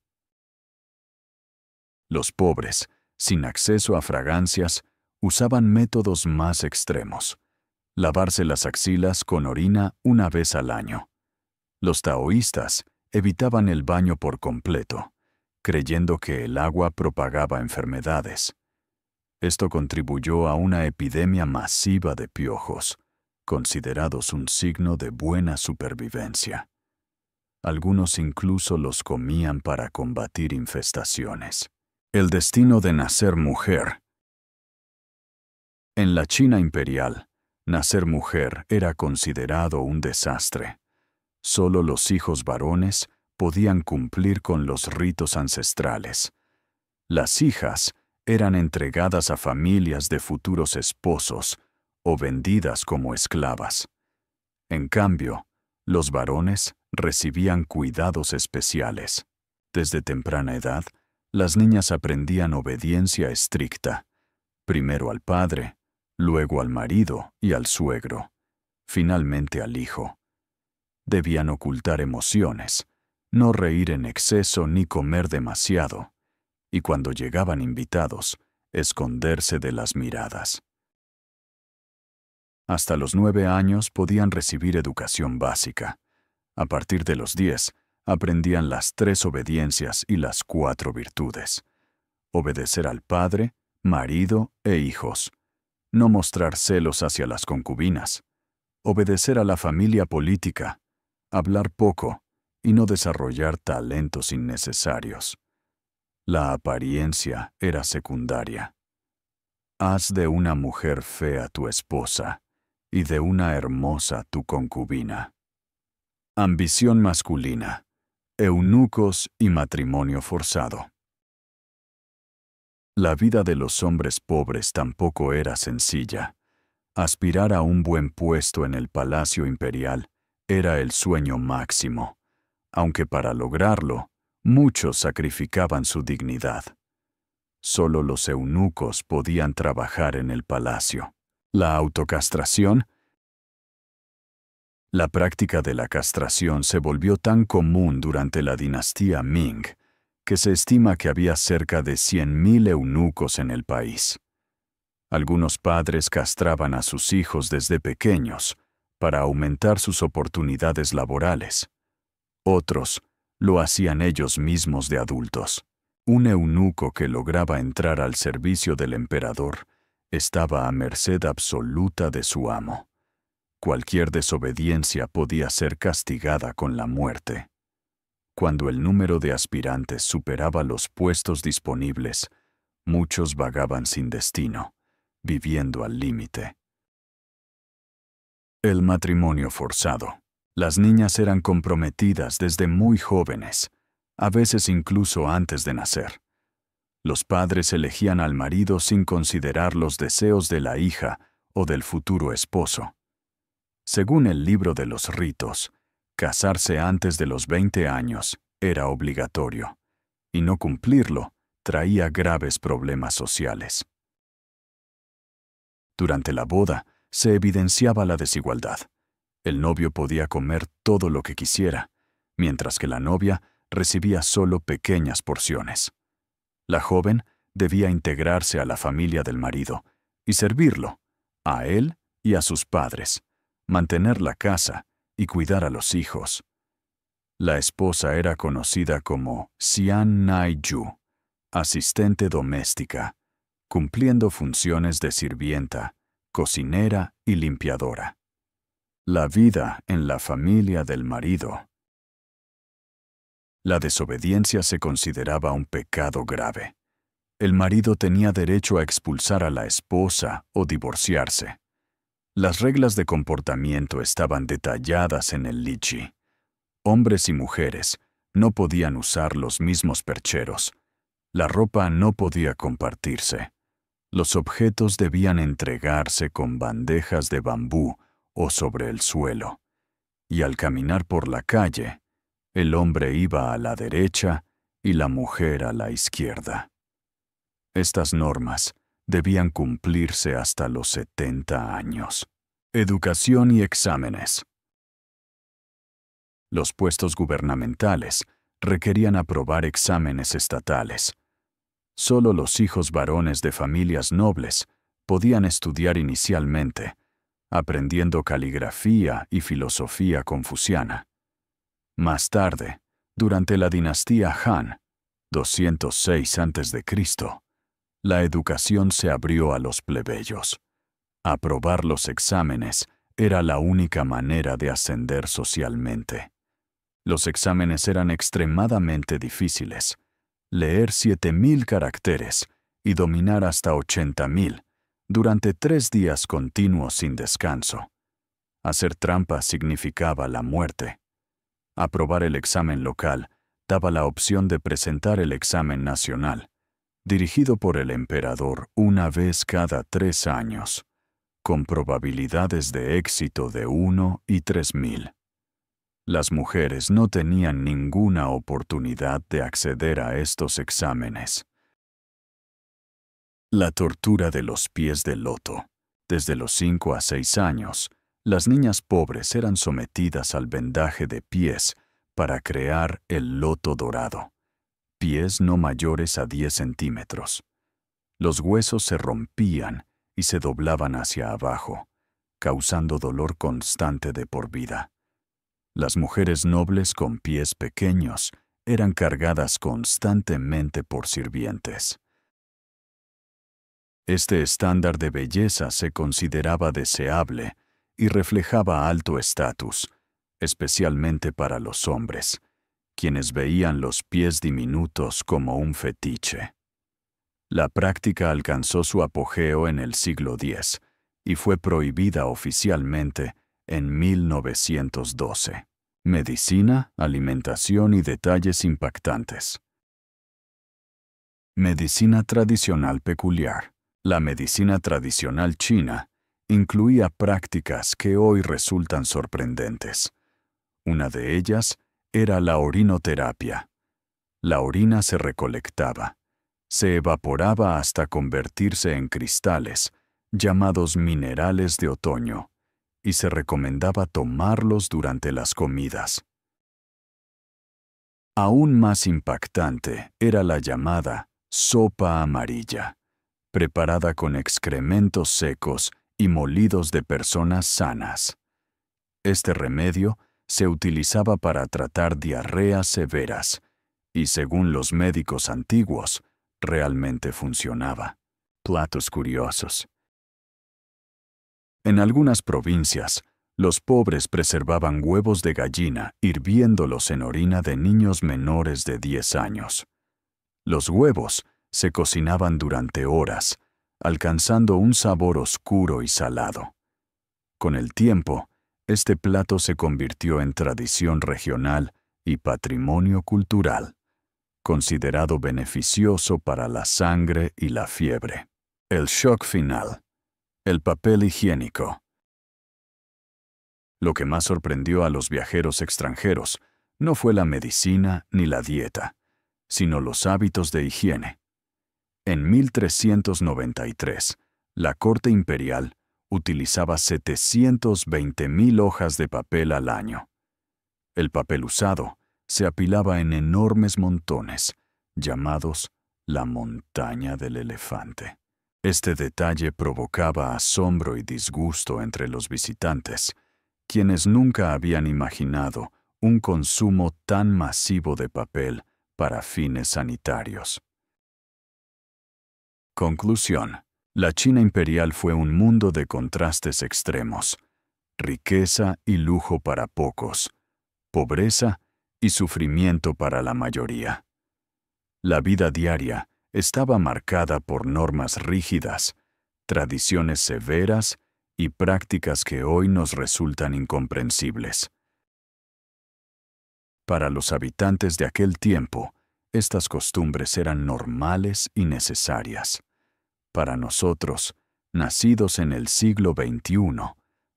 Los pobres, sin acceso a fragancias, usaban métodos más extremos: lavarse las axilas con orina una vez al año. Los taoístas evitaban el baño por completo, creyendo que el agua propagaba enfermedades. Esto contribuyó a una epidemia masiva de piojos, considerados un signo de buena supervivencia. Algunos incluso los comían para combatir infestaciones. El destino de nacer mujer. En la China imperial, nacer mujer era considerado un desastre. Solo los hijos varones podían cumplir con los ritos ancestrales. Las hijas eran entregadas a familias de futuros esposos o vendidas como esclavas. En cambio, los varones recibían cuidados especiales. Desde temprana edad, las niñas aprendían obediencia estricta, primero al padre, luego al marido y al suegro, finalmente al hijo. Debían ocultar emociones, no reír en exceso ni comer demasiado, y cuando llegaban invitados, esconderse de las miradas. Hasta los 9 años podían recibir educación básica. A partir de los 10, aprendían las 3 obediencias y las 4 virtudes: obedecer al padre, marido e hijos, no mostrar celos hacia las concubinas, obedecer a la familia política, hablar poco y no desarrollar talentos innecesarios. La apariencia era secundaria. Haz de una mujer fea tu esposa y de una hermosa tu concubina. Ambición masculina, eunucos y matrimonio forzado. La vida de los hombres pobres tampoco era sencilla. Aspirar a un buen puesto en el palacio imperial era el sueño máximo, aunque para lograrlo, muchos sacrificaban su dignidad. Solo los eunucos podían trabajar en el palacio. La autocastración. La práctica de la castración se volvió tan común durante la dinastía Ming que se estima que había cerca de 100.000 eunucos en el país. Algunos padres castraban a sus hijos desde pequeños para aumentar sus oportunidades laborales. Otros lo hacían ellos mismos de adultos. Un eunuco que lograba entrar al servicio del emperador estaba a merced absoluta de su amo. Cualquier desobediencia podía ser castigada con la muerte. Cuando el número de aspirantes superaba los puestos disponibles, Muchos vagaban sin destino, viviendo al límite. El matrimonio forzado. Las niñas eran comprometidas desde muy jóvenes, a veces incluso antes de nacer. Los padres elegían al marido sin considerar los deseos de la hija o del futuro esposo. Según el libro de los ritos, casarse antes de los 20 años era obligatorio, y no cumplirlo traía graves problemas sociales. Durante la boda se evidenciaba la desigualdad. El novio podía comer todo lo que quisiera, mientras que la novia recibía solo pequeñas porciones. La joven debía integrarse a la familia del marido y servirlo, a él y a sus padres, mantener la casa y cuidar a los hijos. La esposa era conocida como Sian Nai-yu, asistente doméstica, cumpliendo funciones de sirvienta, cocinera y limpiadora. La vida en la familia del marido. La desobediencia se consideraba un pecado grave. El marido tenía derecho a expulsar a la esposa o divorciarse. Las reglas de comportamiento estaban detalladas en el lichi. Hombres y mujeres no podían usar los mismos percheros. La ropa no podía compartirse. Los objetos debían entregarse con bandejas de bambú o sobre el suelo. Y al caminar por la calle, el hombre iba a la derecha y la mujer a la izquierda. Estas normas debían cumplirse hasta los 70 años. Educación y exámenes. Los puestos gubernamentales requerían aprobar exámenes estatales. Solo los hijos varones de familias nobles podían estudiar inicialmente, aprendiendo caligrafía y filosofía confuciana. Más tarde, durante la dinastía Han, 206 a.C., la educación se abrió a los plebeyos. Aprobar los exámenes era la única manera de ascender socialmente. Los exámenes eran extremadamente difíciles. Leer 7.000 caracteres y dominar hasta 80.000 durante 3 días continuos sin descanso. Hacer trampa significaba la muerte. Aprobar el examen local daba la opción de presentar el examen nacional, dirigido por el emperador una vez cada 3 años, con probabilidades de éxito de 1 y 3.000. Las mujeres no tenían ninguna oportunidad de acceder a estos exámenes. La tortura de los pies de loto. Desde los 5 a 6 años, las niñas pobres eran sometidas al vendaje de pies para crear el loto dorado, pies no mayores a 10 centímetros. Los huesos se rompían y se doblaban hacia abajo, causando dolor constante de por vida. Las mujeres nobles con pies pequeños eran cargadas constantemente por sirvientes. Este estándar de belleza se consideraba deseable y reflejaba alto estatus, especialmente para los hombres, quienes veían los pies diminutos como un fetiche. La práctica alcanzó su apogeo en el siglo X y fue prohibida oficialmente en 1912. Medicina, alimentación y detalles impactantes. Medicina tradicional peculiar. La medicina tradicional china incluía prácticas que hoy resultan sorprendentes. Una de ellas era la orinoterapia. La orina se recolectaba, se evaporaba hasta convertirse en cristales, llamados minerales de otoño, y se recomendaba tomarlos durante las comidas. Aún más impactante era la llamada sopa amarilla, preparada con excrementos secos y molidos de personas sanas. Este remedio se utilizaba para tratar diarreas severas y, según los médicos antiguos, realmente funcionaba. Platos curiosos. En algunas provincias, los pobres preservaban huevos de gallina hirviéndolos en orina de niños menores de 10 años. Los huevos se cocinaban durante horas, alcanzando un sabor oscuro y salado. Con el tiempo, este plato se convirtió en tradición regional y patrimonio cultural, considerado beneficioso para la sangre y la fiebre. El shock final. El papel higiénico. Lo que más sorprendió a los viajeros extranjeros no fue la medicina ni la dieta, sino los hábitos de higiene. En 1393, la corte imperial utilizaba 720,000 hojas de papel al año. El papel usado se apilaba en enormes montones, llamados la montaña del elefante. Este detalle provocaba asombro y disgusto entre los visitantes, quienes nunca habían imaginado un consumo tan masivo de papel para fines sanitarios. Conclusión. La China imperial fue un mundo de contrastes extremos: riqueza y lujo para pocos, pobreza y sufrimiento para la mayoría. La vida diaria estaba marcada por normas rígidas, tradiciones severas y prácticas que hoy nos resultan incomprensibles. Para los habitantes de aquel tiempo, estas costumbres eran normales y necesarias. Para nosotros, nacidos en el siglo XXI,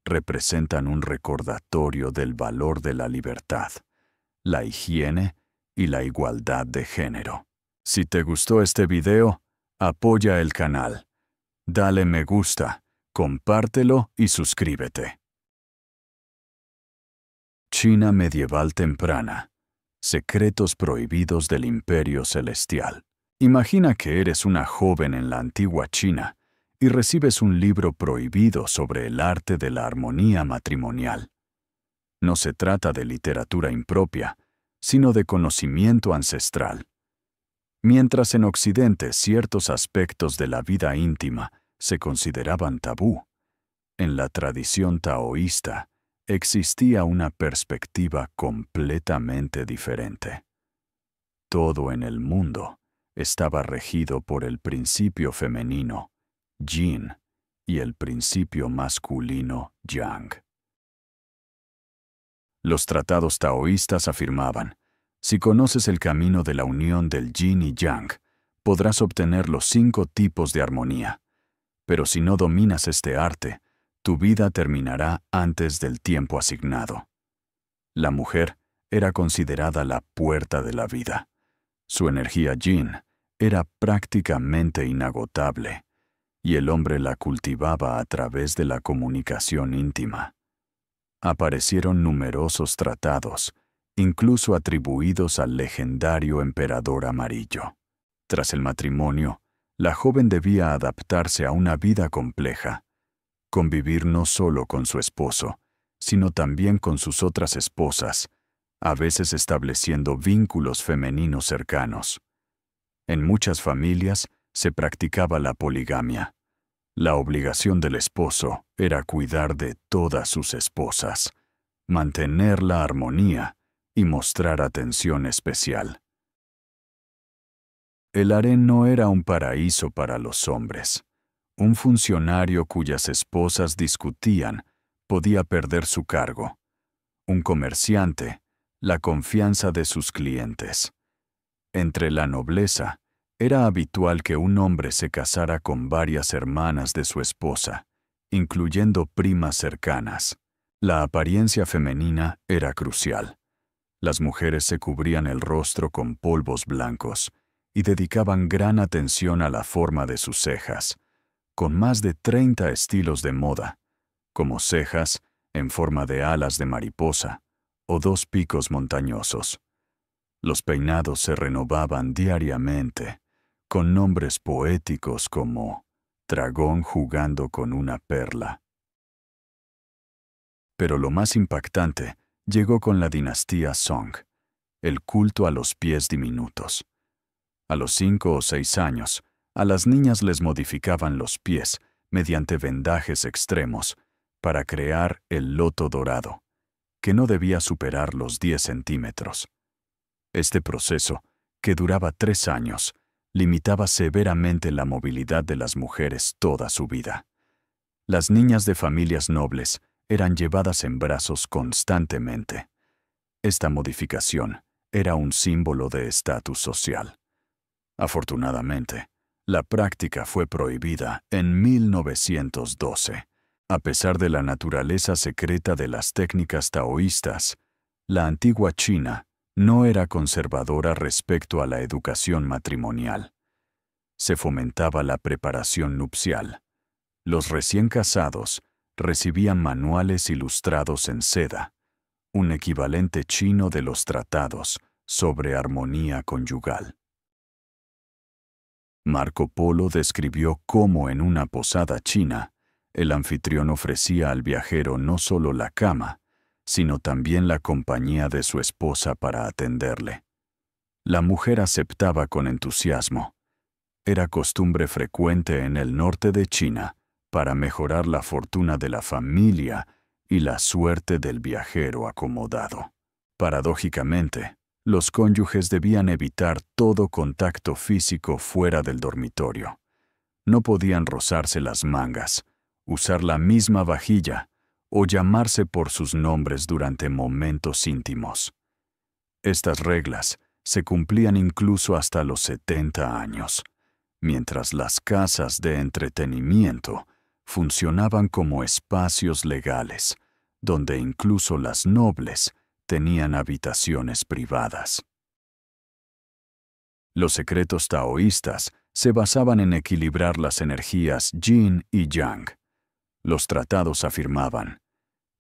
representan un recordatorio del valor de la libertad, la higiene y la igualdad de género. Si te gustó este video, apoya el canal. Dale me gusta, compártelo y suscríbete. China medieval temprana. Secretos prohibidos del Imperio Celestial. Imagina que eres una joven en la antigua China y recibes un libro prohibido sobre el arte de la armonía matrimonial. No se trata de literatura impropia, sino de conocimiento ancestral. Mientras en Occidente ciertos aspectos de la vida íntima se consideraban tabú, en la tradición taoísta existía una perspectiva completamente diferente. Todo en el mundo estaba regido por el principio femenino, yin, y el principio masculino, yang. Los tratados taoístas afirmaban: si conoces el camino de la unión del yin y yang, podrás obtener los 5 tipos de armonía. Pero si no dominas este arte, tu vida terminará antes del tiempo asignado. La mujer era considerada la puerta de la vida. Su energía yin era prácticamente inagotable, y el hombre la cultivaba a través de la comunicación íntima. Aparecieron numerosos tratados, incluso atribuidos al legendario emperador amarillo. Tras el matrimonio, la joven debía adaptarse a una vida compleja, convivir no solo con su esposo, sino también con sus otras esposas, a veces estableciendo vínculos femeninos cercanos. En muchas familias se practicaba la poligamia. La obligación del esposo era cuidar de todas sus esposas, mantener la armonía y mostrar atención especial. El harén no era un paraíso para los hombres. Un funcionario cuyas esposas discutían podía perder su cargo. Un comerciante, la confianza de sus clientes. Entre la nobleza, era habitual que un hombre se casara con varias hermanas de su esposa, incluyendo primas cercanas. La apariencia femenina era crucial. Las mujeres se cubrían el rostro con polvos blancos y dedicaban gran atención a la forma de sus cejas, con más de 30 estilos de moda, como cejas en forma de alas de mariposa o 2 picos montañosos. Los peinados se renovaban diariamente, con nombres poéticos como dragón jugando con una perla. Pero lo más impactante llegó con la dinastía Song, el culto a los pies diminutos. A los 5 o 6 años, a las niñas les modificaban los pies mediante vendajes extremos para crear el loto dorado, que no debía superar los 10 centímetros. Este proceso, que duraba 3 años, limitaba severamente la movilidad de las mujeres toda su vida. Las niñas de familias nobles eran llevadas en brazos constantemente. Esta modificación era un símbolo de estatus social. Afortunadamente, la práctica fue prohibida en 1912. A pesar de la naturaleza secreta de las técnicas taoístas, la antigua China no era conservadora respecto a la educación matrimonial. Se fomentaba la preparación nupcial. Los recién casados recibían manuales ilustrados en seda, un equivalente chino de los tratados sobre armonía conyugal. Marco Polo describió cómo en una posada china, el anfitrión ofrecía al viajero no solo la cama, sino también la compañía de su esposa para atenderle. La mujer aceptaba con entusiasmo. Era costumbre frecuente en el norte de China para mejorar la fortuna de la familia y la suerte del viajero acomodado. Paradójicamente, los cónyuges debían evitar todo contacto físico fuera del dormitorio. No podían rozarse las mangas, usar la misma vajilla o llamarse por sus nombres durante momentos íntimos. Estas reglas se cumplían incluso hasta los 70 años, mientras las casas de entretenimiento funcionaban como espacios legales, donde incluso las nobles tenían habitaciones privadas. Los secretos taoístas se basaban en equilibrar las energías yin y yang. Los tratados afirmaban: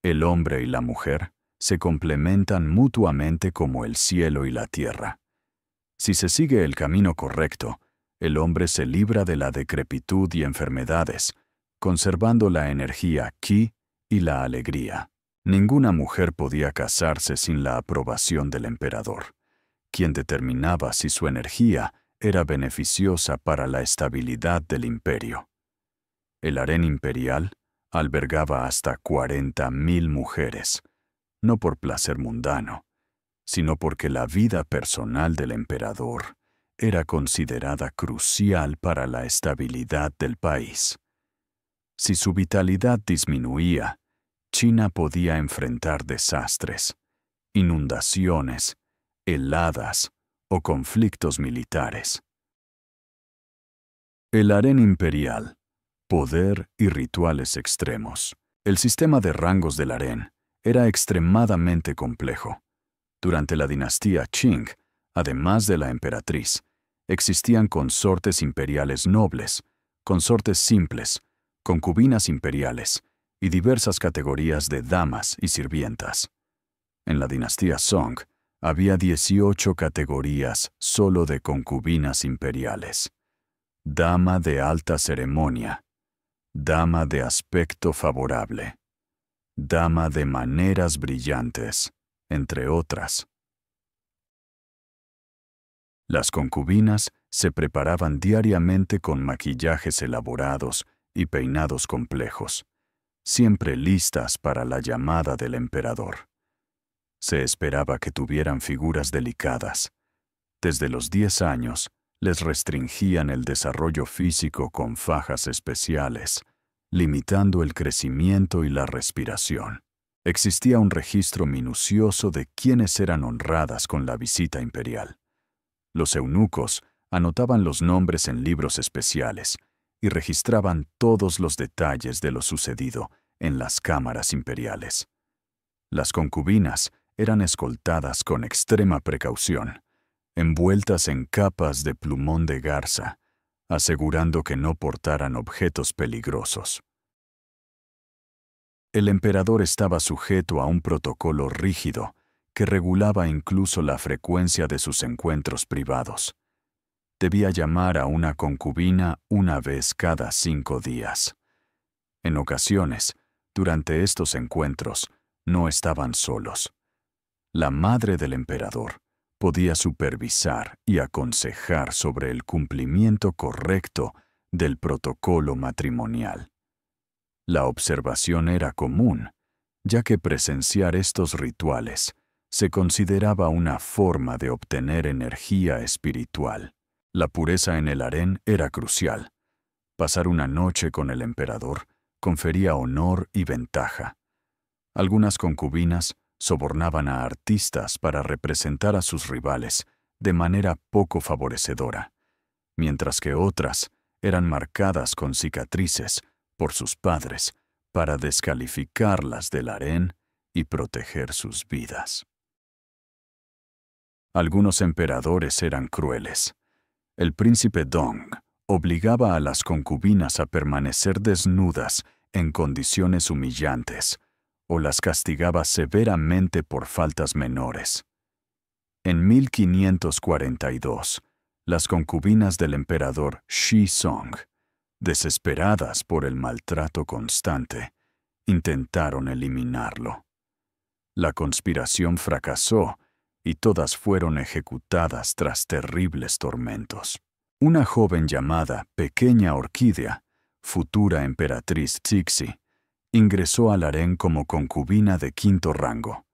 el hombre y la mujer se complementan mutuamente como el cielo y la tierra. Si se sigue el camino correcto, el hombre se libra de la decrepitud y enfermedades, conservando la energía qi y la alegría. Ninguna mujer podía casarse sin la aprobación del emperador, quien determinaba si su energía era beneficiosa para la estabilidad del imperio. El harén imperial albergaba hasta 40.000 mujeres, no por placer mundano, sino porque la vida personal del emperador era considerada crucial para la estabilidad del país. Si su vitalidad disminuía, China podía enfrentar desastres, inundaciones, heladas o conflictos militares. El harén imperial, poder y rituales extremos. El sistema de rangos del harén era extremadamente complejo. Durante la dinastía Qing, además de la emperatriz, existían consortes imperiales nobles, consortes simples, concubinas imperiales y diversas categorías de damas y sirvientas. En la dinastía Song había 18 categorías solo de concubinas imperiales: dama de alta ceremonia, dama de aspecto favorable, dama de maneras brillantes, entre otras. Las concubinas se preparaban diariamente con maquillajes elaborados y peinados complejos, siempre listas para la llamada del emperador. Se esperaba que tuvieran figuras delicadas. Desde los 10 años, les restringían el desarrollo físico con fajas especiales, limitando el crecimiento y la respiración. Existía un registro minucioso de quiénes eran honradas con la visita imperial. Los eunucos anotaban los nombres en libros especiales y registraban todos los detalles de lo sucedido en las cámaras imperiales. Las concubinas eran escoltadas con extrema precaución, envueltas en capas de plumón de garza, asegurando que no portaran objetos peligrosos. El emperador estaba sujeto a un protocolo rígido que regulaba incluso la frecuencia de sus encuentros privados. Debía llamar a una concubina una vez cada 5 días. En ocasiones, durante estos encuentros, no estaban solos. La madre del emperador podía supervisar y aconsejar sobre el cumplimiento correcto del protocolo matrimonial. La observación era común, ya que presenciar estos rituales se consideraba una forma de obtener energía espiritual. La pureza en el harén era crucial. Pasar una noche con el emperador confería honor y ventaja. Algunas concubinas sobornaban a artistas para representar a sus rivales de manera poco favorecedora, mientras que otras eran marcadas con cicatrices por sus padres para descalificarlas del harén y proteger sus vidas. Algunos emperadores eran crueles. El príncipe Dong obligaba a las concubinas a permanecer desnudas en condiciones humillantes, o las castigaba severamente por faltas menores. En 1542, las concubinas del emperador Shizong, desesperadas por el maltrato constante, intentaron eliminarlo. La conspiración fracasó y todas fueron ejecutadas tras terribles tormentos. Una joven llamada Pequeña Orquídea, futura emperatriz Cixi, ingresó al harén como concubina de quinto rango.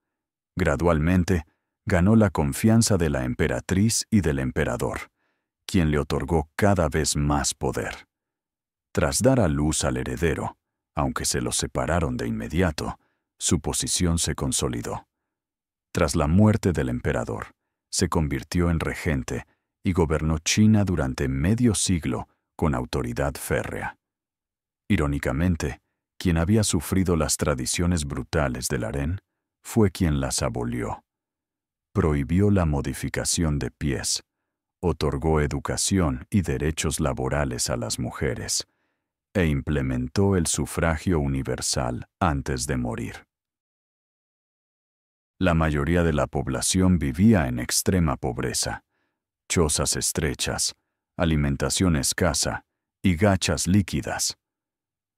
Gradualmente, ganó la confianza de la emperatriz y del emperador, quien le otorgó cada vez más poder. Tras dar a luz al heredero, aunque se los separaron de inmediato, su posición se consolidó. Tras la muerte del emperador, se convirtió en regente y gobernó China durante medio siglo con autoridad férrea. Irónicamente, quien había sufrido las tradiciones brutales del harén fue quien las abolió. Prohibió la modificación de pies, otorgó educación y derechos laborales a las mujeres, e implementó el sufragio universal antes de morir. La mayoría de la población vivía en extrema pobreza. Chozas estrechas, alimentación escasa y gachas líquidas.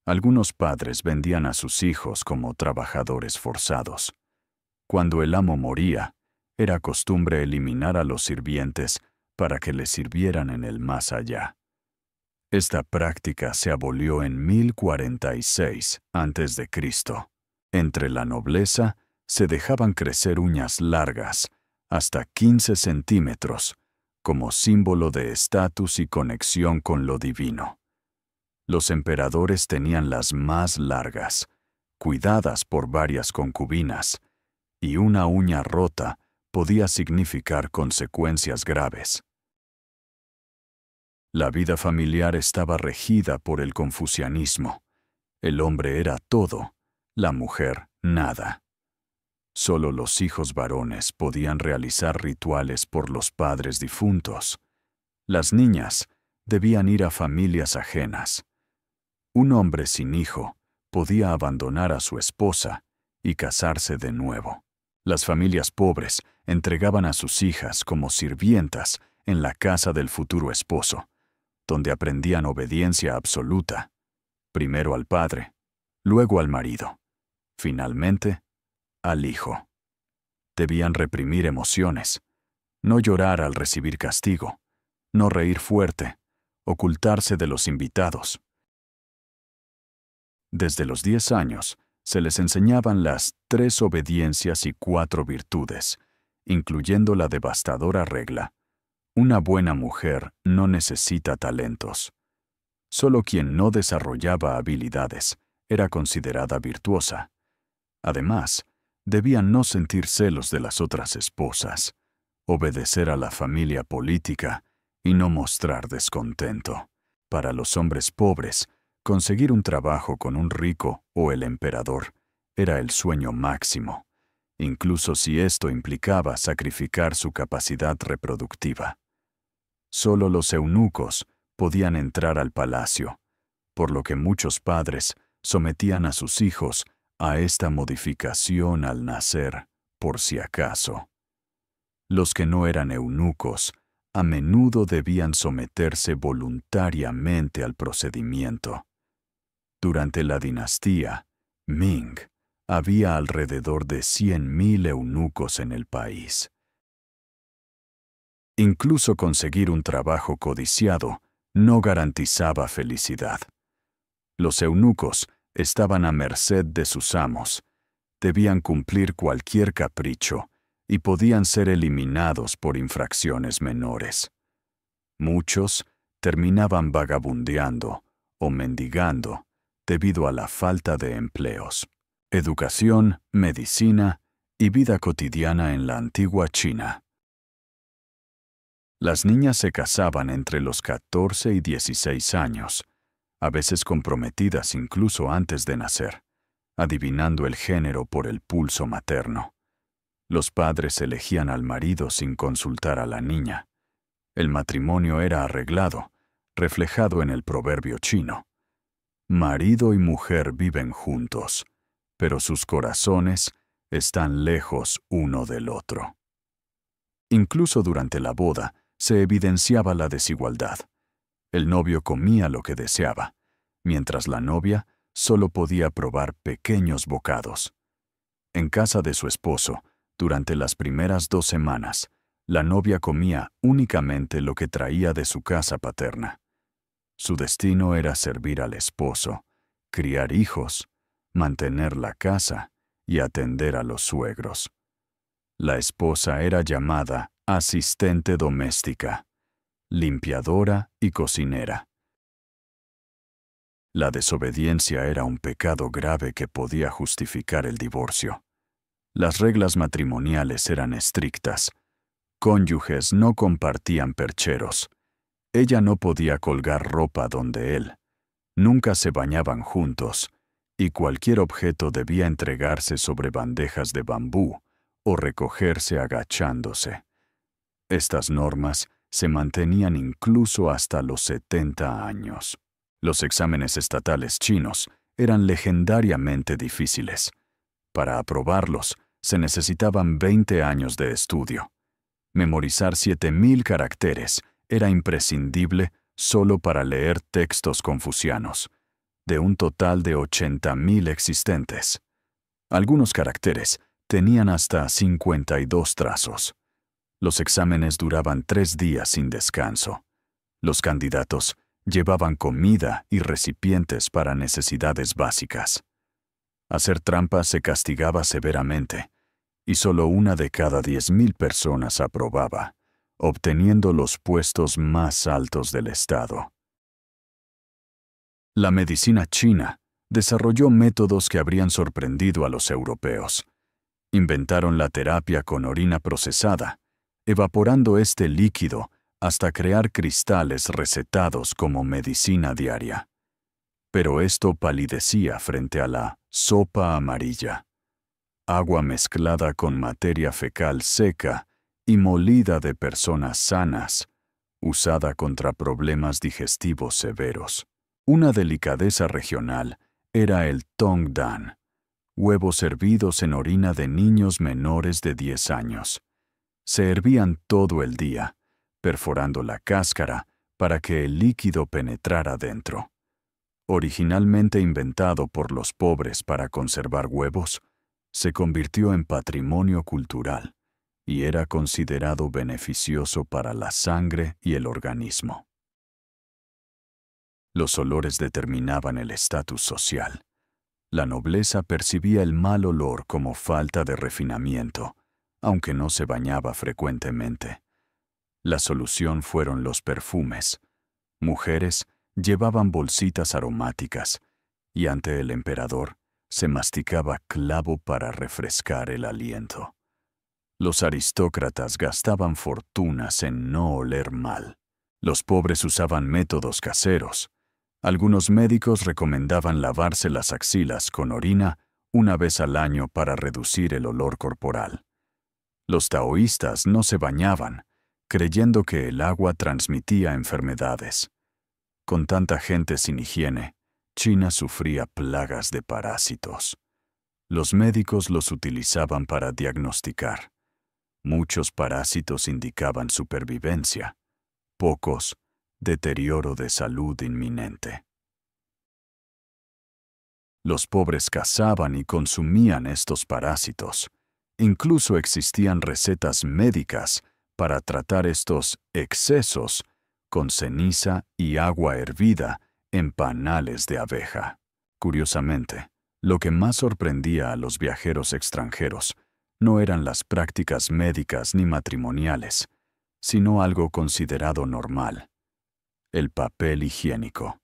Algunos padres vendían a sus hijos como trabajadores forzados. Cuando el amo moría, era costumbre eliminar a los sirvientes para que le sirvieran en el más allá. Esta práctica se abolió en 1046 a.C. Entre la nobleza se dejaban crecer uñas largas, hasta 15 centímetros, como símbolo de estatus y conexión con lo divino. Los emperadores tenían las más largas, cuidadas por varias concubinas, y una uña rota podía significar consecuencias graves. La vida familiar estaba regida por el confucianismo. El hombre era todo, la mujer nada. Solo los hijos varones podían realizar rituales por los padres difuntos. Las niñas debían ir a familias ajenas. Un hombre sin hijo podía abandonar a su esposa y casarse de nuevo. Las familias pobres entregaban a sus hijas como sirvientas en la casa del futuro esposo, donde aprendían obediencia absoluta, primero al padre, luego al marido, finalmente al hijo. Debían reprimir emociones, no llorar al recibir castigo, no reír fuerte, ocultarse de los invitados. Desde los 10 años, se les enseñaban las 3 obediencias y 4 virtudes, incluyendo la devastadora regla: una buena mujer no necesita talentos. Solo quien no desarrollaba habilidades era considerada virtuosa. Además, debían no sentir celos de las otras esposas, obedecer a la familia política y no mostrar descontento. Para los hombres pobres, conseguir un trabajo con un rico o el emperador era el sueño máximo, incluso si esto implicaba sacrificar su capacidad reproductiva. Solo los eunucos podían entrar al palacio, por lo que muchos padres sometían a sus hijos a esta modificación al nacer, por si acaso. Los que no eran eunucos a menudo debían someterse voluntariamente al procedimiento. Durante la dinastía Ming, había alrededor de 100.000 eunucos en el país. Incluso conseguir un trabajo codiciado no garantizaba felicidad. Los eunucos estaban a merced de sus amos, debían cumplir cualquier capricho y podían ser eliminados por infracciones menores. Muchos terminaban vagabundeando o mendigando debido a la falta de empleos. Educación, medicina y vida cotidiana en la antigua China. Las niñas se casaban entre los 14 y 16 años, a veces comprometidas incluso antes de nacer, adivinando el género por el pulso materno. Los padres elegían al marido sin consultar a la niña. El matrimonio era arreglado, reflejado en el proverbio chino. Marido y mujer viven juntos, pero sus corazones están lejos uno del otro. Incluso durante la boda se evidenciaba la desigualdad. El novio comía lo que deseaba, mientras la novia solo podía probar pequeños bocados. En casa de su esposo, durante las primeras 2 semanas, la novia comía únicamente lo que traía de su casa paterna. Su destino era servir al esposo, criar hijos, mantener la casa y atender a los suegros. La esposa era llamada asistente doméstica, limpiadora y cocinera. La desobediencia era un pecado grave que podía justificar el divorcio. Las reglas matrimoniales eran estrictas. Cónyuges no compartían percheros. Ella no podía colgar ropa donde él. Nunca se bañaban juntos, y cualquier objeto debía entregarse sobre bandejas de bambú o recogerse agachándose. Estas normas se mantenían incluso hasta los 70 años. Los exámenes estatales chinos eran legendariamente difíciles. Para aprobarlos, se necesitaban 20 años de estudio. Memorizar 7.000 caracteres era imprescindible solo para leer textos confucianos, de un total de 80.000 existentes. Algunos caracteres tenían hasta 52 trazos. Los exámenes duraban 3 días sin descanso. Los candidatos llevaban comida y recipientes para necesidades básicas. Hacer trampa se castigaba severamente, y solo 1 de cada 10.000 personas aprobaba, obteniendo los puestos más altos del estado. La medicina china desarrolló métodos que habrían sorprendido a los europeos. Inventaron la terapia con orina procesada, evaporando este líquido hasta crear cristales recetados como medicina diaria. Pero esto palidecía frente a la sopa amarilla, agua mezclada con materia fecal seca y molida de personas sanas, usada contra problemas digestivos severos. Una delicadeza regional era el tongdan, huevos hervidos en orina de niños menores de 10 años. Se hervían todo el día, perforando la cáscara para que el líquido penetrara dentro. Originalmente inventado por los pobres para conservar huevos, se convirtió en patrimonio cultural y era considerado beneficioso para la sangre y el organismo. Los olores determinaban el estatus social. La nobleza percibía el mal olor como falta de refinamiento, aunque no se bañaba frecuentemente. La solución fueron los perfumes. Mujeres llevaban bolsitas aromáticas, y ante el emperador se masticaba clavo para refrescar el aliento. Los aristócratas gastaban fortunas en no oler mal. Los pobres usaban métodos caseros. Algunos médicos recomendaban lavarse las axilas con orina 1 vez al año para reducir el olor corporal. Los taoístas no se bañaban, creyendo que el agua transmitía enfermedades. Con tanta gente sin higiene, China sufría plagas de parásitos. Los médicos los utilizaban para diagnosticar. Muchos parásitos indicaban supervivencia, pocos, deterioro de salud inminente. Los pobres cazaban y consumían estos parásitos. Incluso existían recetas médicas para tratar estos excesos con ceniza y agua hervida en panales de abeja. Curiosamente, lo que más sorprendía a los viajeros extranjeros no eran las prácticas médicas ni matrimoniales, sino algo considerado normal: el papel higiénico.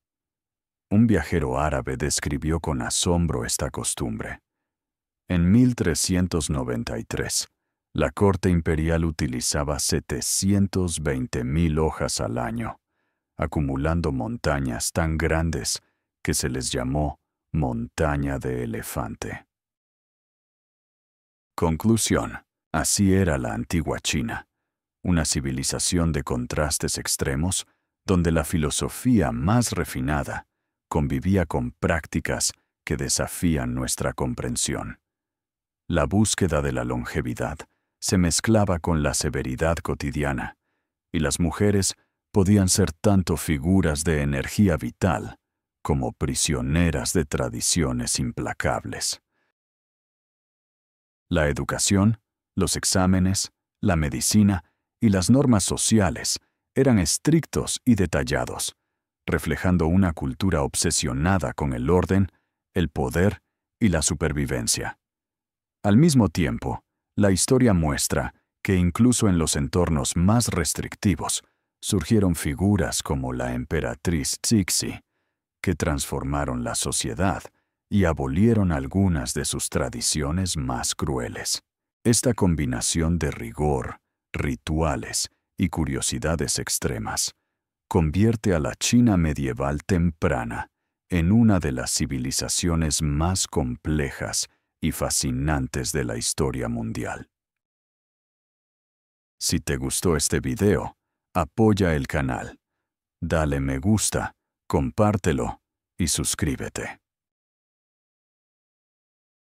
Un viajero árabe describió con asombro esta costumbre. En 1393, la corte imperial utilizaba 720.000 hojas al año, acumulando montañas tan grandes que se les llamó montaña de elefante. Conclusión: así era la antigua China, una civilización de contrastes extremos donde la filosofía más refinada convivía con prácticas que desafían nuestra comprensión. La búsqueda de la longevidad se mezclaba con la severidad cotidiana, y las mujeres podían ser tanto figuras de energía vital como prisioneras de tradiciones implacables. La educación, los exámenes, la medicina y las normas sociales eran estrictos y detallados, reflejando una cultura obsesionada con el orden, el poder y la supervivencia. Al mismo tiempo, la historia muestra que incluso en los entornos más restrictivos surgieron figuras como la emperatriz Cixi, que transformaron la sociedad y abolieron algunas de sus tradiciones más crueles. Esta combinación de rigor, rituales y curiosidades extremas convierte a la China medieval temprana en una de las civilizaciones más complejas y fascinantes de la historia mundial. Si te gustó este video, apoya el canal, dale me gusta, compártelo y suscríbete.